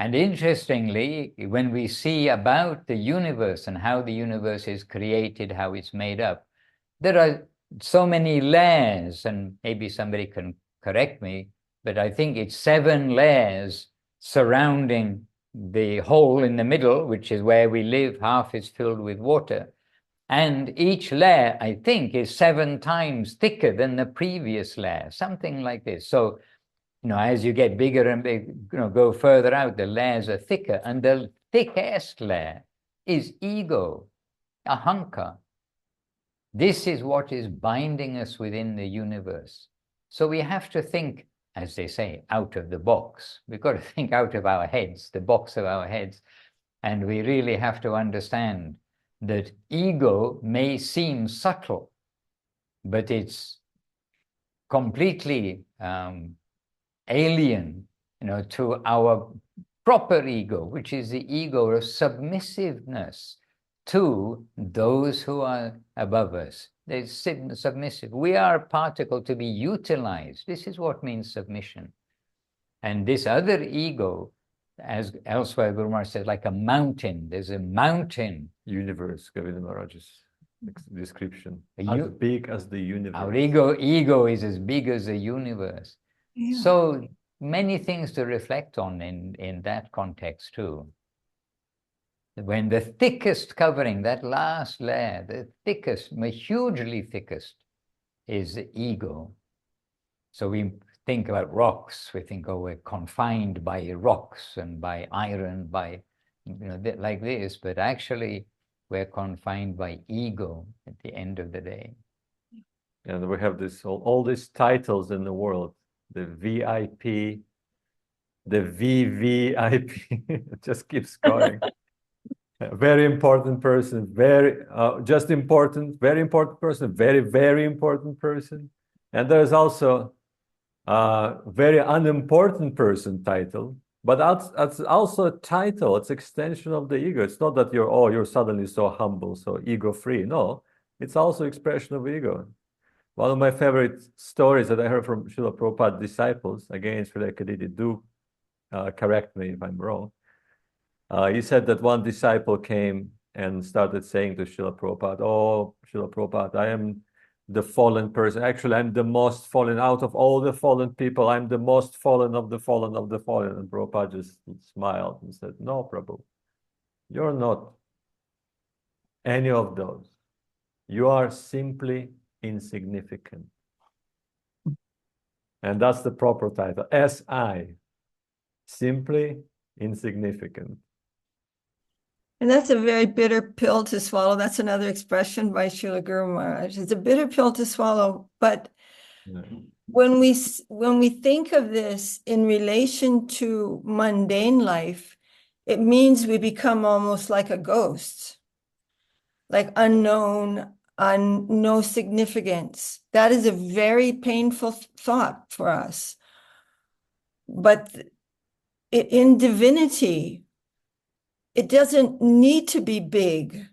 Speaker 1: And interestingly, when we see about the universe and how the universe is created, how it's made up, there are so many layers, and maybe somebody can correct me, but I think it's 7 layers surrounding the hole in the middle, which is where we live. Half is filled with water. And each layer, I think, is 7 times thicker than the previous layer, something like this. So, as you get bigger and big, go further out, the layers are thicker. And the thickest layer is ego, ahankar. This is what is binding us within the universe. So we have to think, as they say, out of the box. We've got to think out of our heads, the box of our heads. And we really have to understand that ego may seem subtle, but it's completely alien, to our proper ego, which is the ego of submissiveness to those who are above us. They're submissive. We are a particle to be utilized. This is what means submission. And this other ego, as elsewhere Guru Maharaj said, like a mountain. There's a mountain.
Speaker 3: Universe, Govinda Maharaj's description. As big as the universe.
Speaker 1: Our ego is as big as the universe.
Speaker 2: Yeah.
Speaker 1: So many things to reflect on in that context too. When the thickest covering, that last layer, the thickest, hugely thickest, is the ego. So we think about rocks, we think, oh, we're confined by rocks and by iron, by, like this, but actually we're confined by ego at the end of the day.
Speaker 3: And we have all these titles in the world, the VIP, the VVIP, it just keeps going. A very important person, very important person, very, very important person. And there's also a very unimportant person title, but that's also a title. It's extension of the ego. It's not that you're suddenly so humble, so ego-free. No, it's also expression of ego. One of my favorite stories that I heard from Srila Prabhupada's disciples, again, Srilekha Devi, do correct me if I'm wrong. He said that one disciple came and started saying to Srila Prabhupada, "Oh, Srila Prabhupada, I am the fallen person. Actually, I'm the most fallen out of all the fallen people. I'm the most fallen of the fallen of the fallen." And Prabhupada just smiled and said, "No, Prabhu, you're not any of those. You are simply insignificant." And that's the proper title, S.I., simply insignificant.
Speaker 2: And that's a very bitter pill to swallow. That's another expression by Srila Guru Maharaj. It's a bitter pill to swallow. But when we think of this in relation to mundane life, it means we become almost like a ghost, like unknown, no significance. That is a very painful thought for us. But in divinity, it doesn't need to be big.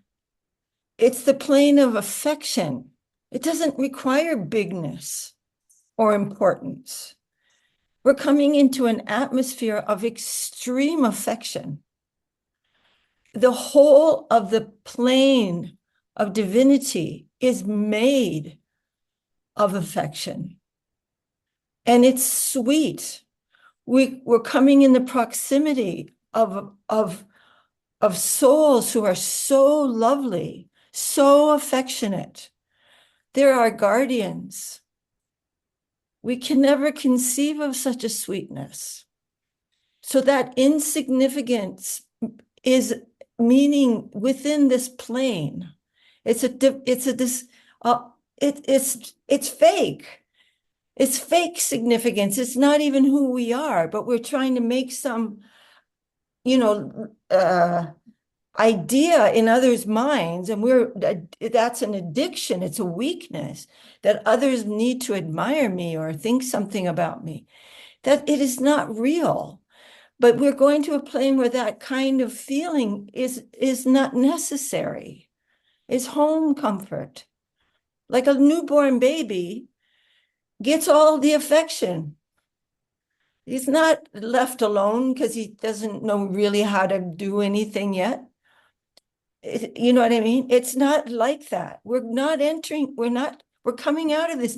Speaker 2: It's the plane of affection. It doesn't require bigness or importance. We're coming into an atmosphere of extreme affection. The whole of the plane of divinity is made of affection. And it's sweet. We're coming in the proximity of souls who are so lovely, so affectionate. They're our guardians. We can never conceive of such a sweetness. So that insignificance is meaning within this plane. It's fake. It's fake significance. It's not even who we are, but we're trying to make some idea in others' minds, and that's an addiction. It's a weakness that others need to admire me or think something about me. That it is not real. But we're going to a plane where that kind of feeling is not necessary. It's home comfort. Like a newborn baby gets all the affection. He's not left alone because he doesn't know really how to do anything yet. You know what I mean? It's not like that. We're coming out of the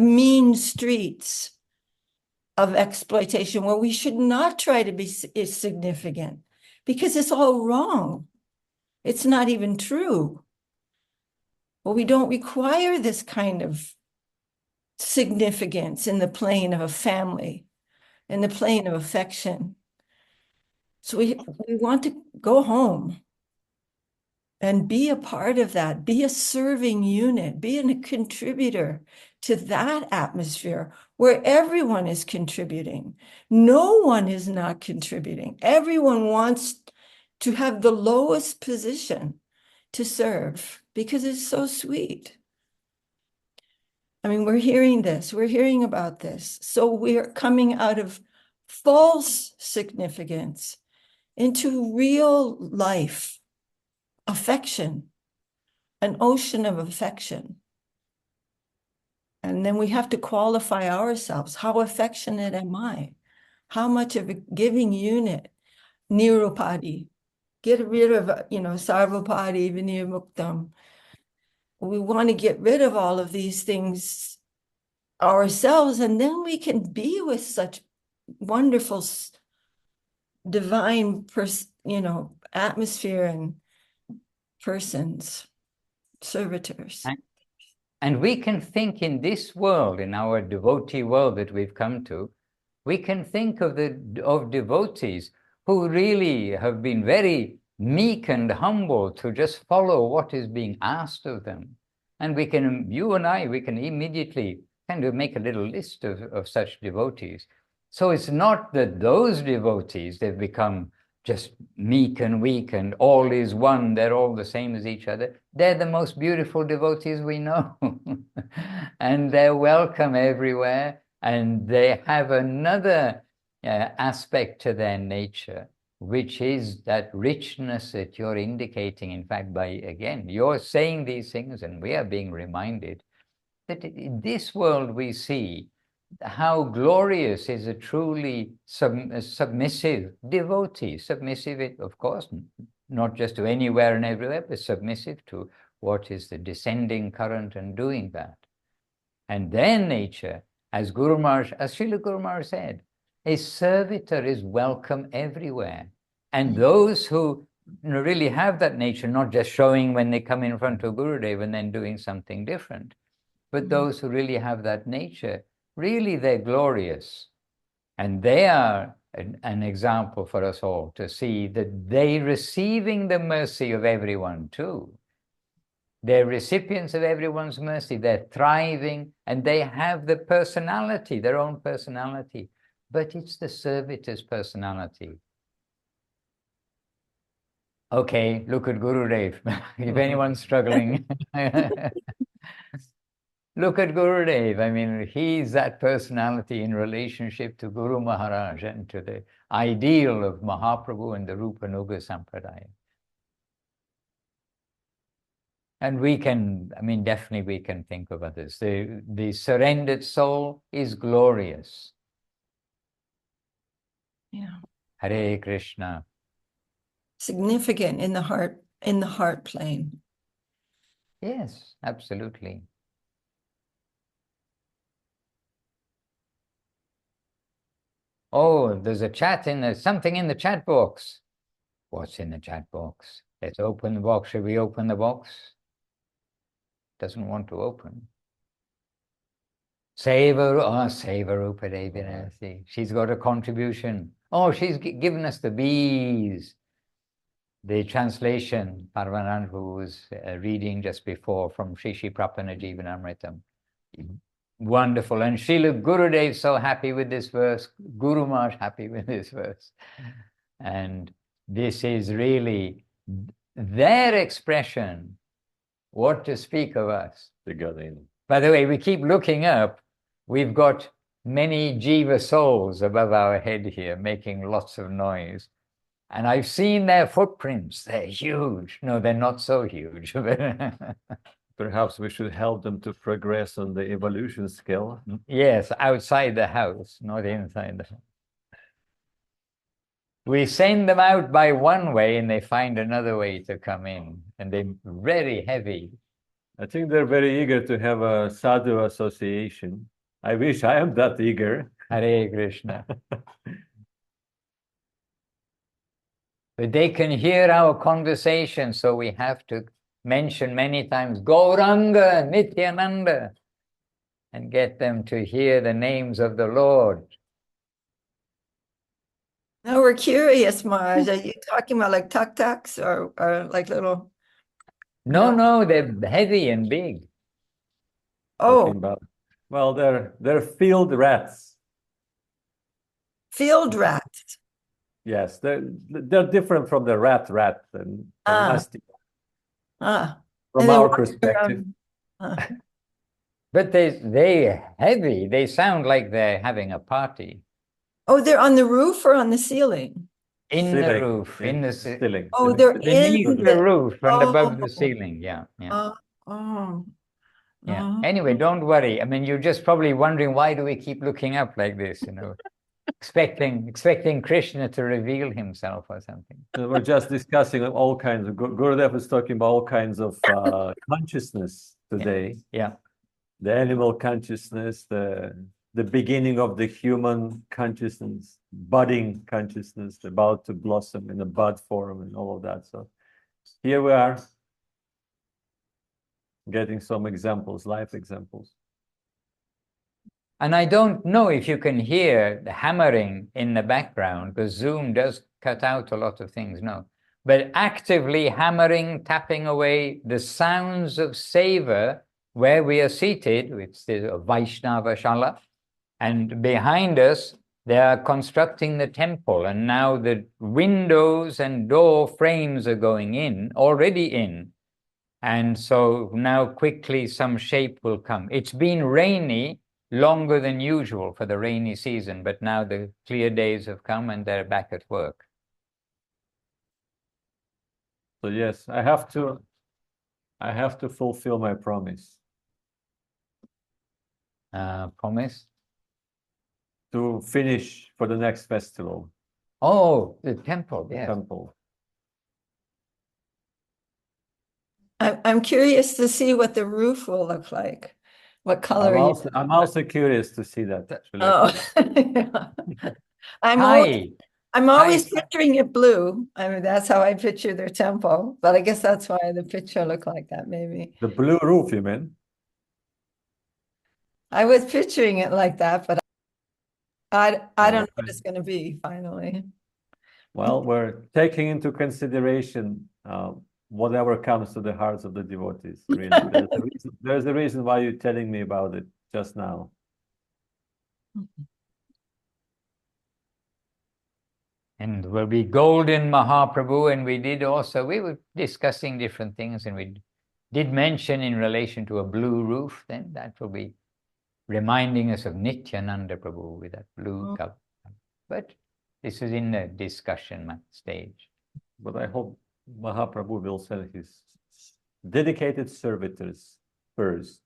Speaker 2: mean streets of exploitation where we should not try to be significant because it's all wrong. It's not even true. Well, we don't require this kind of significance in the plane of a family, in the plane of affection. So we want to go home. and be a part of that, be a serving unit, be a contributor to that atmosphere where everyone is contributing. No one is not contributing. Everyone wants to have the lowest position to serve because it's so sweet. I mean, we're hearing this, we're hearing about this. So we're coming out of false significance into real life, affection, an ocean of affection. And then we have to qualify ourselves. How affectionate am I? How much of a giving unit? Nirupadi. Get rid of, sarvapadi, vinirmuktam. We want to get rid of all of these things ourselves, and then we can be with such wonderful divine atmosphere and persons, servitors.
Speaker 1: And we can think in this world, in our devotee world that we've come to, we can think of devotees who really have been very meek and humble to just follow what is being asked of them. And we can, you and I, we can immediately kind of make a little list of such devotees. So it's not that those devotees, they've become just meek and weak and all is one, they're all the same as each other. They're the most beautiful devotees we know. And they're welcome everywhere. And they have another aspect to their nature, which is that richness that you're indicating. In fact, by, again, you're saying these things and we are being reminded that in this world we see how glorious is a truly submissive devotee. Submissive, of course, not just to anywhere and everywhere, but submissive to what is the descending current and doing that. And their nature, as Srila Guru Maharaj said, a servitor is welcome everywhere. And those who really have that nature, not just showing when they come in front of Gurudev and then doing something different, but those who really have that nature, really they're glorious. And they are an example for us all to see that they receiving the mercy of everyone too. They're recipients of everyone's mercy, they're thriving, and they have the personality, their own personality. But it's the servitor's personality. Okay, look at Gurudev. If anyone's struggling, look at Gurudev. I mean, he's that personality in relationship to Guru Maharaj and to the ideal of Mahaprabhu and the Rupa Nuga Sampradaya. And we can, I mean, definitely we can think of others. The surrendered soul is glorious.
Speaker 2: Yeah.
Speaker 1: Hare Krishna.
Speaker 2: Significant in the heart plane.
Speaker 1: Yes, absolutely. Oh, there's a chat something in the chat box. What's in the chat box? Let's open the box. Should we open the box? Doesn't want to open. Seva Rupa Devi Dasi. She's got a contribution. Oh, she's given us the bees. The translation, Paramananda Prabhu was reading just before from Shri Prapana Jivanamritam. Wonderful. And Srila Gurudev so happy with this verse. Guru Maharaj happy with this verse. And this is really their expression. What to speak of us. By the way, we keep looking up. We've got many jiva souls above our head here making lots of noise. And I've seen their footprints. They're huge. No, they're not so huge.
Speaker 3: Perhaps we should help them to progress on the evolution scale.
Speaker 1: Yes, outside the house, not inside the house. We send them out by one way and they find another way to come in. And they're very heavy.
Speaker 3: I think they're very eager to have a sadhu association. I wish I am that eager.
Speaker 1: Hare Krishna. But they can hear our conversation, so we have to mention many times Gauranga, Nityananda, and get them to hear the names of the Lord.
Speaker 2: Now we're curious, Maharaj. Are you talking about like tuk-tuks or like little
Speaker 1: No, no, they're heavy and big.
Speaker 3: Talking
Speaker 2: Oh,
Speaker 3: about, well, they're field rats.
Speaker 2: field rats.
Speaker 3: Yes, they're different from the rat and nasty
Speaker 2: Ah.
Speaker 3: from
Speaker 2: And they
Speaker 3: our
Speaker 2: walk
Speaker 3: perspective.
Speaker 2: around.
Speaker 1: But they're heavy. They sound like they're having a party.
Speaker 2: Oh, they're on the roof or on the ceiling?
Speaker 1: In the
Speaker 3: Ceiling,
Speaker 1: roof, in the
Speaker 3: ceiling.
Speaker 2: Oh, they're in
Speaker 1: beneath the roof and above the
Speaker 2: oh,
Speaker 1: ceiling. Yeah, yeah,
Speaker 2: oh,
Speaker 1: yeah.
Speaker 2: oh.
Speaker 1: Anyway, don't worry. I mean, you're just probably wondering, why do we keep looking up like this? You know, expecting Krishna to reveal himself or something.
Speaker 3: We're just discussing all kinds of, Gurudev is talking about all kinds of consciousness today.
Speaker 1: Yeah.
Speaker 3: The animal consciousness, the beginning of the human consciousness, budding consciousness, about to blossom in a bud form and all of that. So here we are getting some examples, life examples.
Speaker 1: And I don't know if you can hear the hammering in the background, because Zoom does cut out a lot of things, no. But actively hammering, tapping away the sounds of savor where we are seated, which is a Vaishnava Shala, and behind us, they are constructing the temple, and now the windows and door frames are going in, already in. And so now quickly some shape will come. It's been rainy longer than usual for the rainy season, but now the clear days have come and they're back at work.
Speaker 3: So yes, I have to fulfill my promise.
Speaker 1: Promise?
Speaker 3: To finish for the next festival.
Speaker 1: Oh, the temple, yes.
Speaker 3: Temple.
Speaker 2: I'm curious to see what the roof will look like. What color?
Speaker 3: I'm also curious to see that.
Speaker 2: Oh,
Speaker 1: Hi.
Speaker 2: I'm always
Speaker 1: Hi.
Speaker 2: picturing it blue. I mean, that's how I picture their temple. But I guess that's why the picture looked like that, maybe.
Speaker 3: The blue roof, you mean?
Speaker 2: I was picturing it like that, but I don't know what
Speaker 3: Okay.
Speaker 2: it's going to be finally.
Speaker 3: Well, we're taking into consideration whatever comes to the hearts of the devotees. Really, there's a reason why you're telling me about it just now.
Speaker 1: And will be golden Mahaprabhu, and we were discussing different things, and we did mention in relation to a blue roof, then that will be reminding us of Nityananda Prabhu with that blue color. But this is in the discussion stage.
Speaker 3: But I hope Mahaprabhu will send his dedicated servitors first.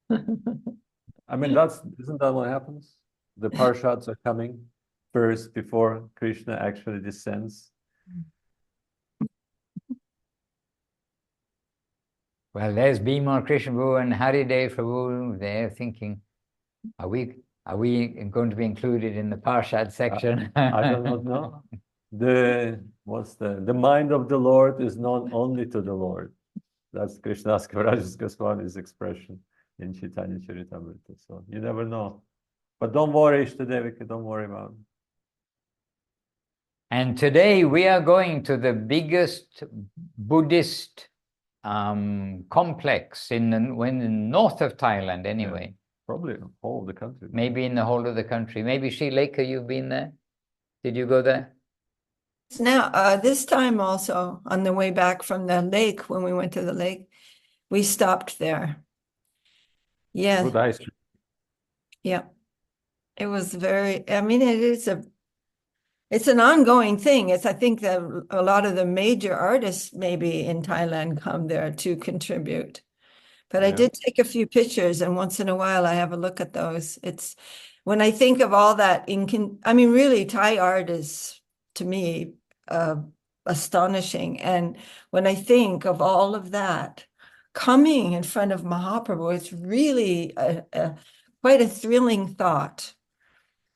Speaker 3: I mean, isn't that what happens? The parshads are coming first before Krishna actually descends.
Speaker 1: Well, there's Bhima Krishna Prabhu and Haridev Prabhu. They're thinking, are we going to be included in the Parshad section?
Speaker 3: I don't know. The mind of the Lord is known only to the Lord. That's Krishnadas Kaviraj Goswami's expression in Chaitanya Charitamrita. So you never know. But don't worry, Ishtadevika, don't worry about it.
Speaker 1: And today we are going to the biggest Buddhist complex in the north of Thailand, anyway.
Speaker 3: Yeah, probably the whole of the country.
Speaker 1: Maybe in the whole of the country. Maybe Srilekha, you've been there? Did you go there?
Speaker 2: Now, this time also on the way back from the lake, when we went to the lake, we stopped there. Yeah.
Speaker 3: Good ice cream.
Speaker 2: Yeah. It was very, I mean, it's an ongoing thing. I think that a lot of the major artists maybe in Thailand come there to contribute. But I did take a few pictures, and once in a while I have a look at those. It's when I think of all that I mean, really, Thai art is, to me, astonishing. And when I think of all of that coming in front of Mahaprabhu, it's really quite a thrilling thought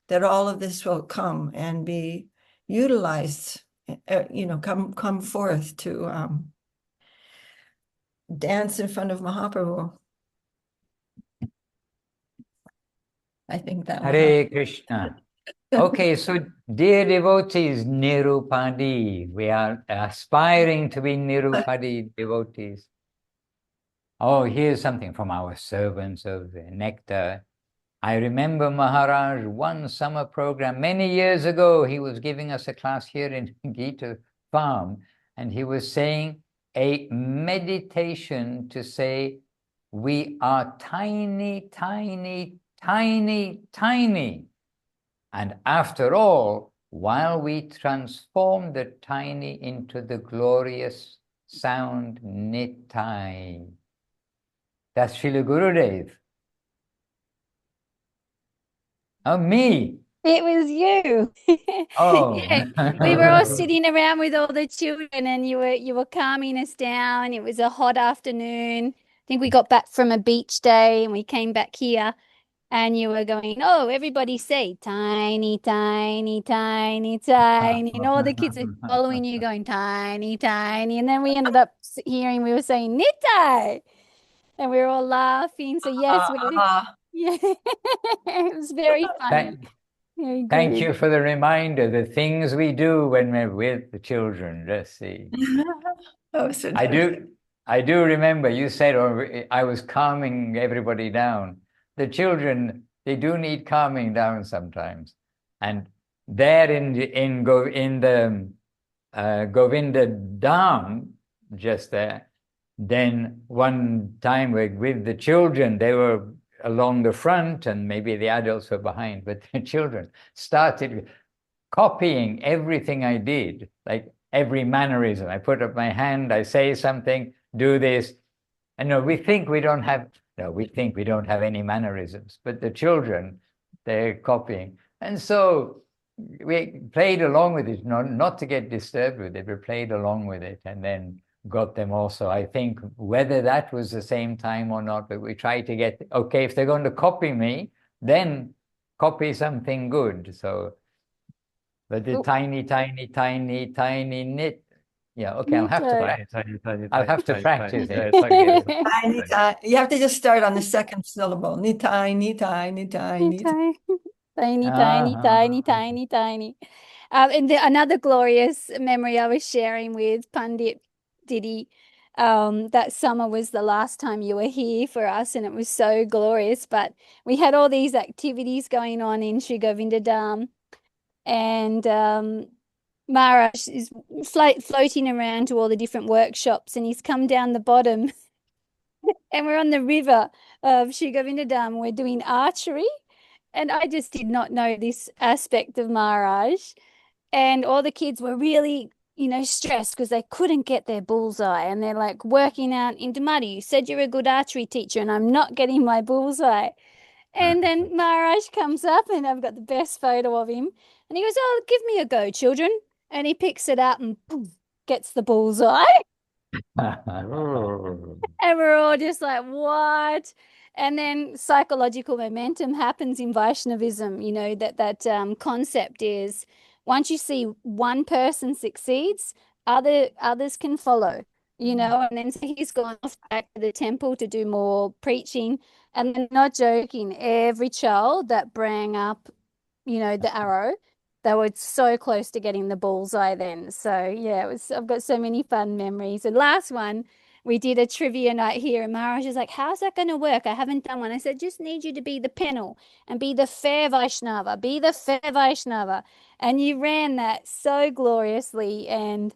Speaker 2: that all of this will come and be utilized, come forth to dance in front of Mahaprabhu. I think that
Speaker 1: Hare Krishna. Okay, so dear devotees, Nirupadi, we are aspiring to be Nirupadi devotees. Oh, here's something from our servants of the nectar. I remember Maharaj, one summer program, many years ago, he was giving us a class here in Gita Farm, and he was saying a meditation to say, we are tiny, tiny, tiny, tiny. And after all, while we transform the tiny into the glorious sound Nittai. That's Srila Gurudev. Oh, me.
Speaker 4: It was you.
Speaker 1: Oh.
Speaker 4: Yeah, we were all sitting around with all the children, and you were calming us down. It was a hot afternoon. I think we got back from a beach day, and we came back here, and you were going, "Oh, everybody say tiny, tiny, tiny, tiny," and all the kids were following you, going tiny, tiny, and then we ended up hearing we were saying Nittai, and we were all laughing. So yes, yeah, it was very funny. Very
Speaker 1: Thank
Speaker 4: good.
Speaker 1: you for the reminder, the things we do when we're with the children. Let's see.
Speaker 2: Oh, so
Speaker 1: I do remember you said, or I was calming everybody down. The children, they do need calming down sometimes. And there in the Govinda Dham, just there, then one time with the children, they were along the front and maybe the adults were behind, but the children started copying everything I did, like every mannerism. I put up my hand, I say something, do this. And no, we think we don't have any mannerisms, but the children, they're copying. And so we played along with it, not to get disturbed with it, we played along with it and then got them also. I think whether that was the same time or not, but we tried to get, okay, if they're going to copy me, then copy something good. So, but the tiny, tiny, tiny, tiny knit. Yeah, okay, I'll have to practice it.
Speaker 2: tiny, tiny. You have to just start on the second syllable. Ni tiny, tiny, tiny.
Speaker 4: Tiny, tiny, tiny, tiny, tiny. And another glorious memory I was sharing with Pandit Didi, that summer was the last time you were here for us, and it was so glorious. But we had all these activities going on in Sri Govinda Dham, and Maharaj is floating around to all the different workshops, and he's come down the bottom, and we're on the river of Sri Govinda Dham. We're doing archery. And I just did not know this aspect of Maharaj. And all the kids were really, stressed because they couldn't get their bullseye. And they're like working out into muddy. You said you're a good archery teacher and I'm not getting my bullseye. And then Maharaj comes up and I've got the best photo of him. And he goes, "Oh, give me a go, children." And he picks it up and boom, gets the bullseye. And we're all just like, what? And then psychological momentum happens in Vaishnavism. That concept is once you see one person succeeds, others can follow, and then so he's gone off back to the temple to do more preaching. And then, not joking, every child that bring up, the arrow, they were so close to getting the bullseye then. So yeah, I've got so many fun memories. And last one, we did a trivia night here, and Maharaj is like, "How's that going to work? I haven't done one." I said, "Just need you to be the panel and be the fair Vaishnava, be the fair Vaishnava." And you ran that so gloriously. And,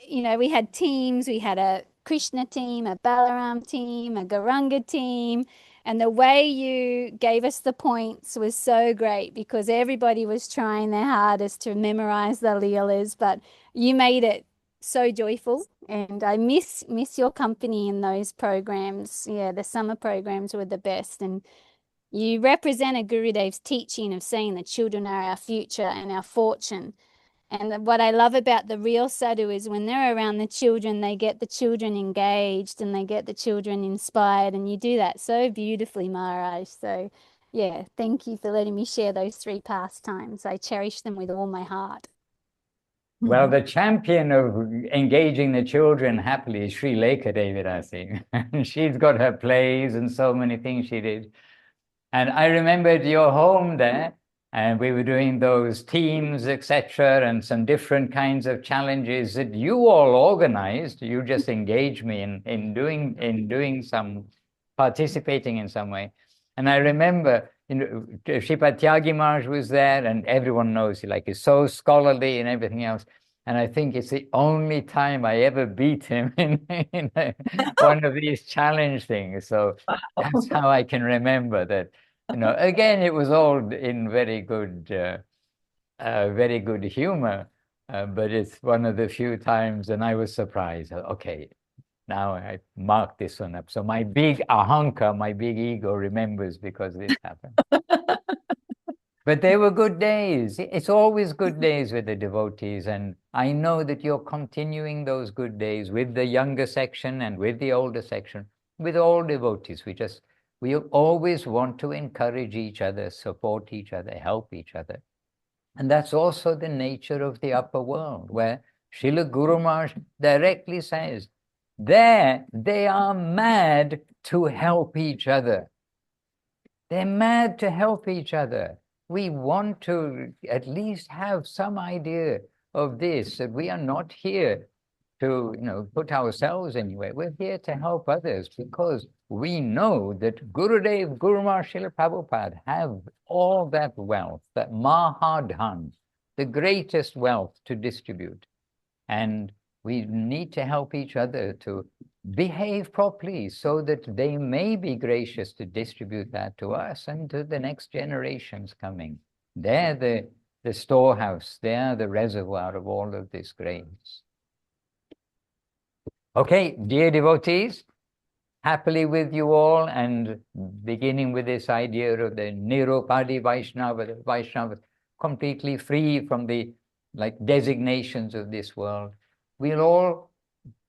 Speaker 4: we had teams. We had a Krishna team, a Balaram team, a Gauranga team. And the way you gave us the points was so great because everybody was trying their hardest to memorize the Leelas, but you made it so joyful. And I miss your company in those programs. Yeah, the summer programs were the best. And you represented Gurudev's teaching of saying the children are our future and our fortune. And what I love about the real sadhu is when they're around the children, they get the children engaged and they get the children inspired. And you do that so beautifully, Maharaj. So, yeah, thank you for letting me share those 3 pastimes. I cherish them with all my heart.
Speaker 1: Well, the champion of engaging the children happily is Srilekha Devi Dasi. She's got her plays and so many things she did. And I remembered your home there. and we were doing those teams, etc., and some different kinds of challenges that you all organized. You just engaged me in doing some, participating in some way. And I remember, Shripad Tyagi Maharaj was there, and everyone knows he's so scholarly and everything else. And I think it's the only time I ever beat him in one of these challenge things. So that's how I can remember that. Again, it was all in very good humor, but it's one of the few times, and I was surprised. Okay, now I marked this one up. So my big ahanka, my big ego remembers because this happened. But they were good days. It's always good days with the devotees. And I know that you're continuing those good days with the younger section and with the older section, with all devotees. We always want to encourage each other, support each other, help each other. And that's also the nature of the upper world, where Srila Guru Maharaj directly says, there they are mad to help each other. They're mad to help each other. We want to at least have some idea of this, that we are not here to put ourselves anywhere. We're here to help others because we know that Gurudev, Guru Maharaj, Srila Prabhupada have all that wealth, that Mahadhan, the greatest wealth to distribute. And we need to help each other to behave properly so that they may be gracious to distribute that to us and to the next generations coming. They're the storehouse, they're the reservoir of all of this grace. Okay, dear devotees, happily with you all, and beginning with this idea of the Nirupadi Vaishnava, the Vaishnava completely free from the designations of this world. We'll all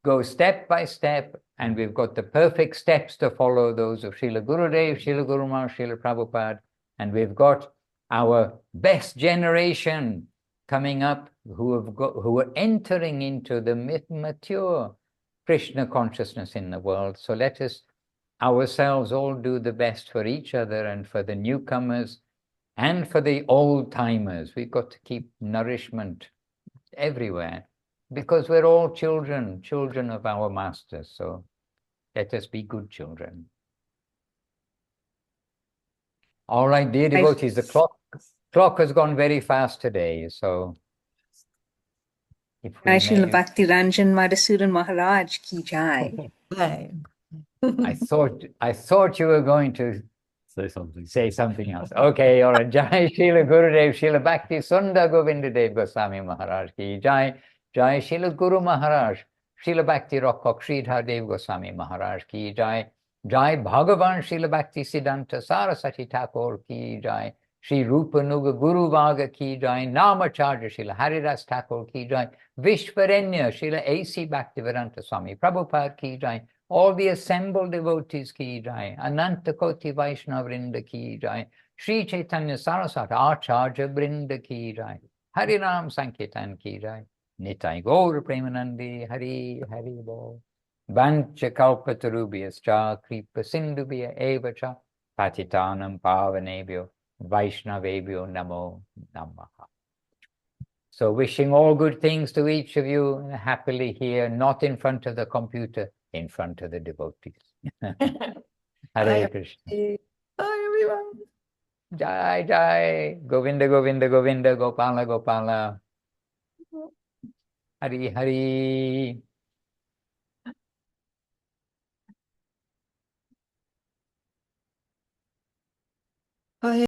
Speaker 1: go step by step, and we've got the perfect steps to follow, those of Srila Gurudev, Srila Guru Maharaj, Srila Prabhupada, and we've got our best generation coming up who are entering into the mature Krishna consciousness in the world. So let us ourselves all do the best for each other and for the newcomers and for the old timers. We've got to keep nourishment everywhere because we're all children of our masters. So let us be good children. All right, dear devotees, the clock has gone very fast today. So if we
Speaker 5: Srila Bhakti Ranjan Madhusudan Maharaj ki jai.
Speaker 1: I thought you were going to say something else. Okay, all right. Jai Srila Gurudev, Srila Bhakti Sundar Govinda Dev Goswami Maharaj ki jai. Jai Srila Guru Maharaj, Srila Bhakti Rakkhak Sridhar Dev Goswami Maharaj ki jai. Jai Bhagavan Srila Bhakti Siddhanta Saraswati Thakur ki jai. Shri Rupa Nuga Guru Vaga ki jai. Namacharya Srila Haridas Thakur ki jai. Vishvarenya Srila A.C. Bhaktivedanta Swami Prabhupada ki jai. All the assembled devotees ki jai. Ananta Koti Vaishnava Vrinda ki jai. Shri Chaitanya Saraswati Acharya Vrinda ki jai. Harinam Sankirtan ki jai. Nitai Gaur Premanandi Hari Hari Bo. Vancha Kalpatarubhyascha Kripa Sindhubhya Evacha Patitanam Pavanebhyo Vaishnavebhyo Namo Namaha. So wishing all good things to each of you, happily here, not in front of the computer, in front of the devotees. Hare Krishna.
Speaker 2: Hi, everyone.
Speaker 1: Jai Jai. Govinda Govinda Govinda Gopala Gopala. Hari Hari.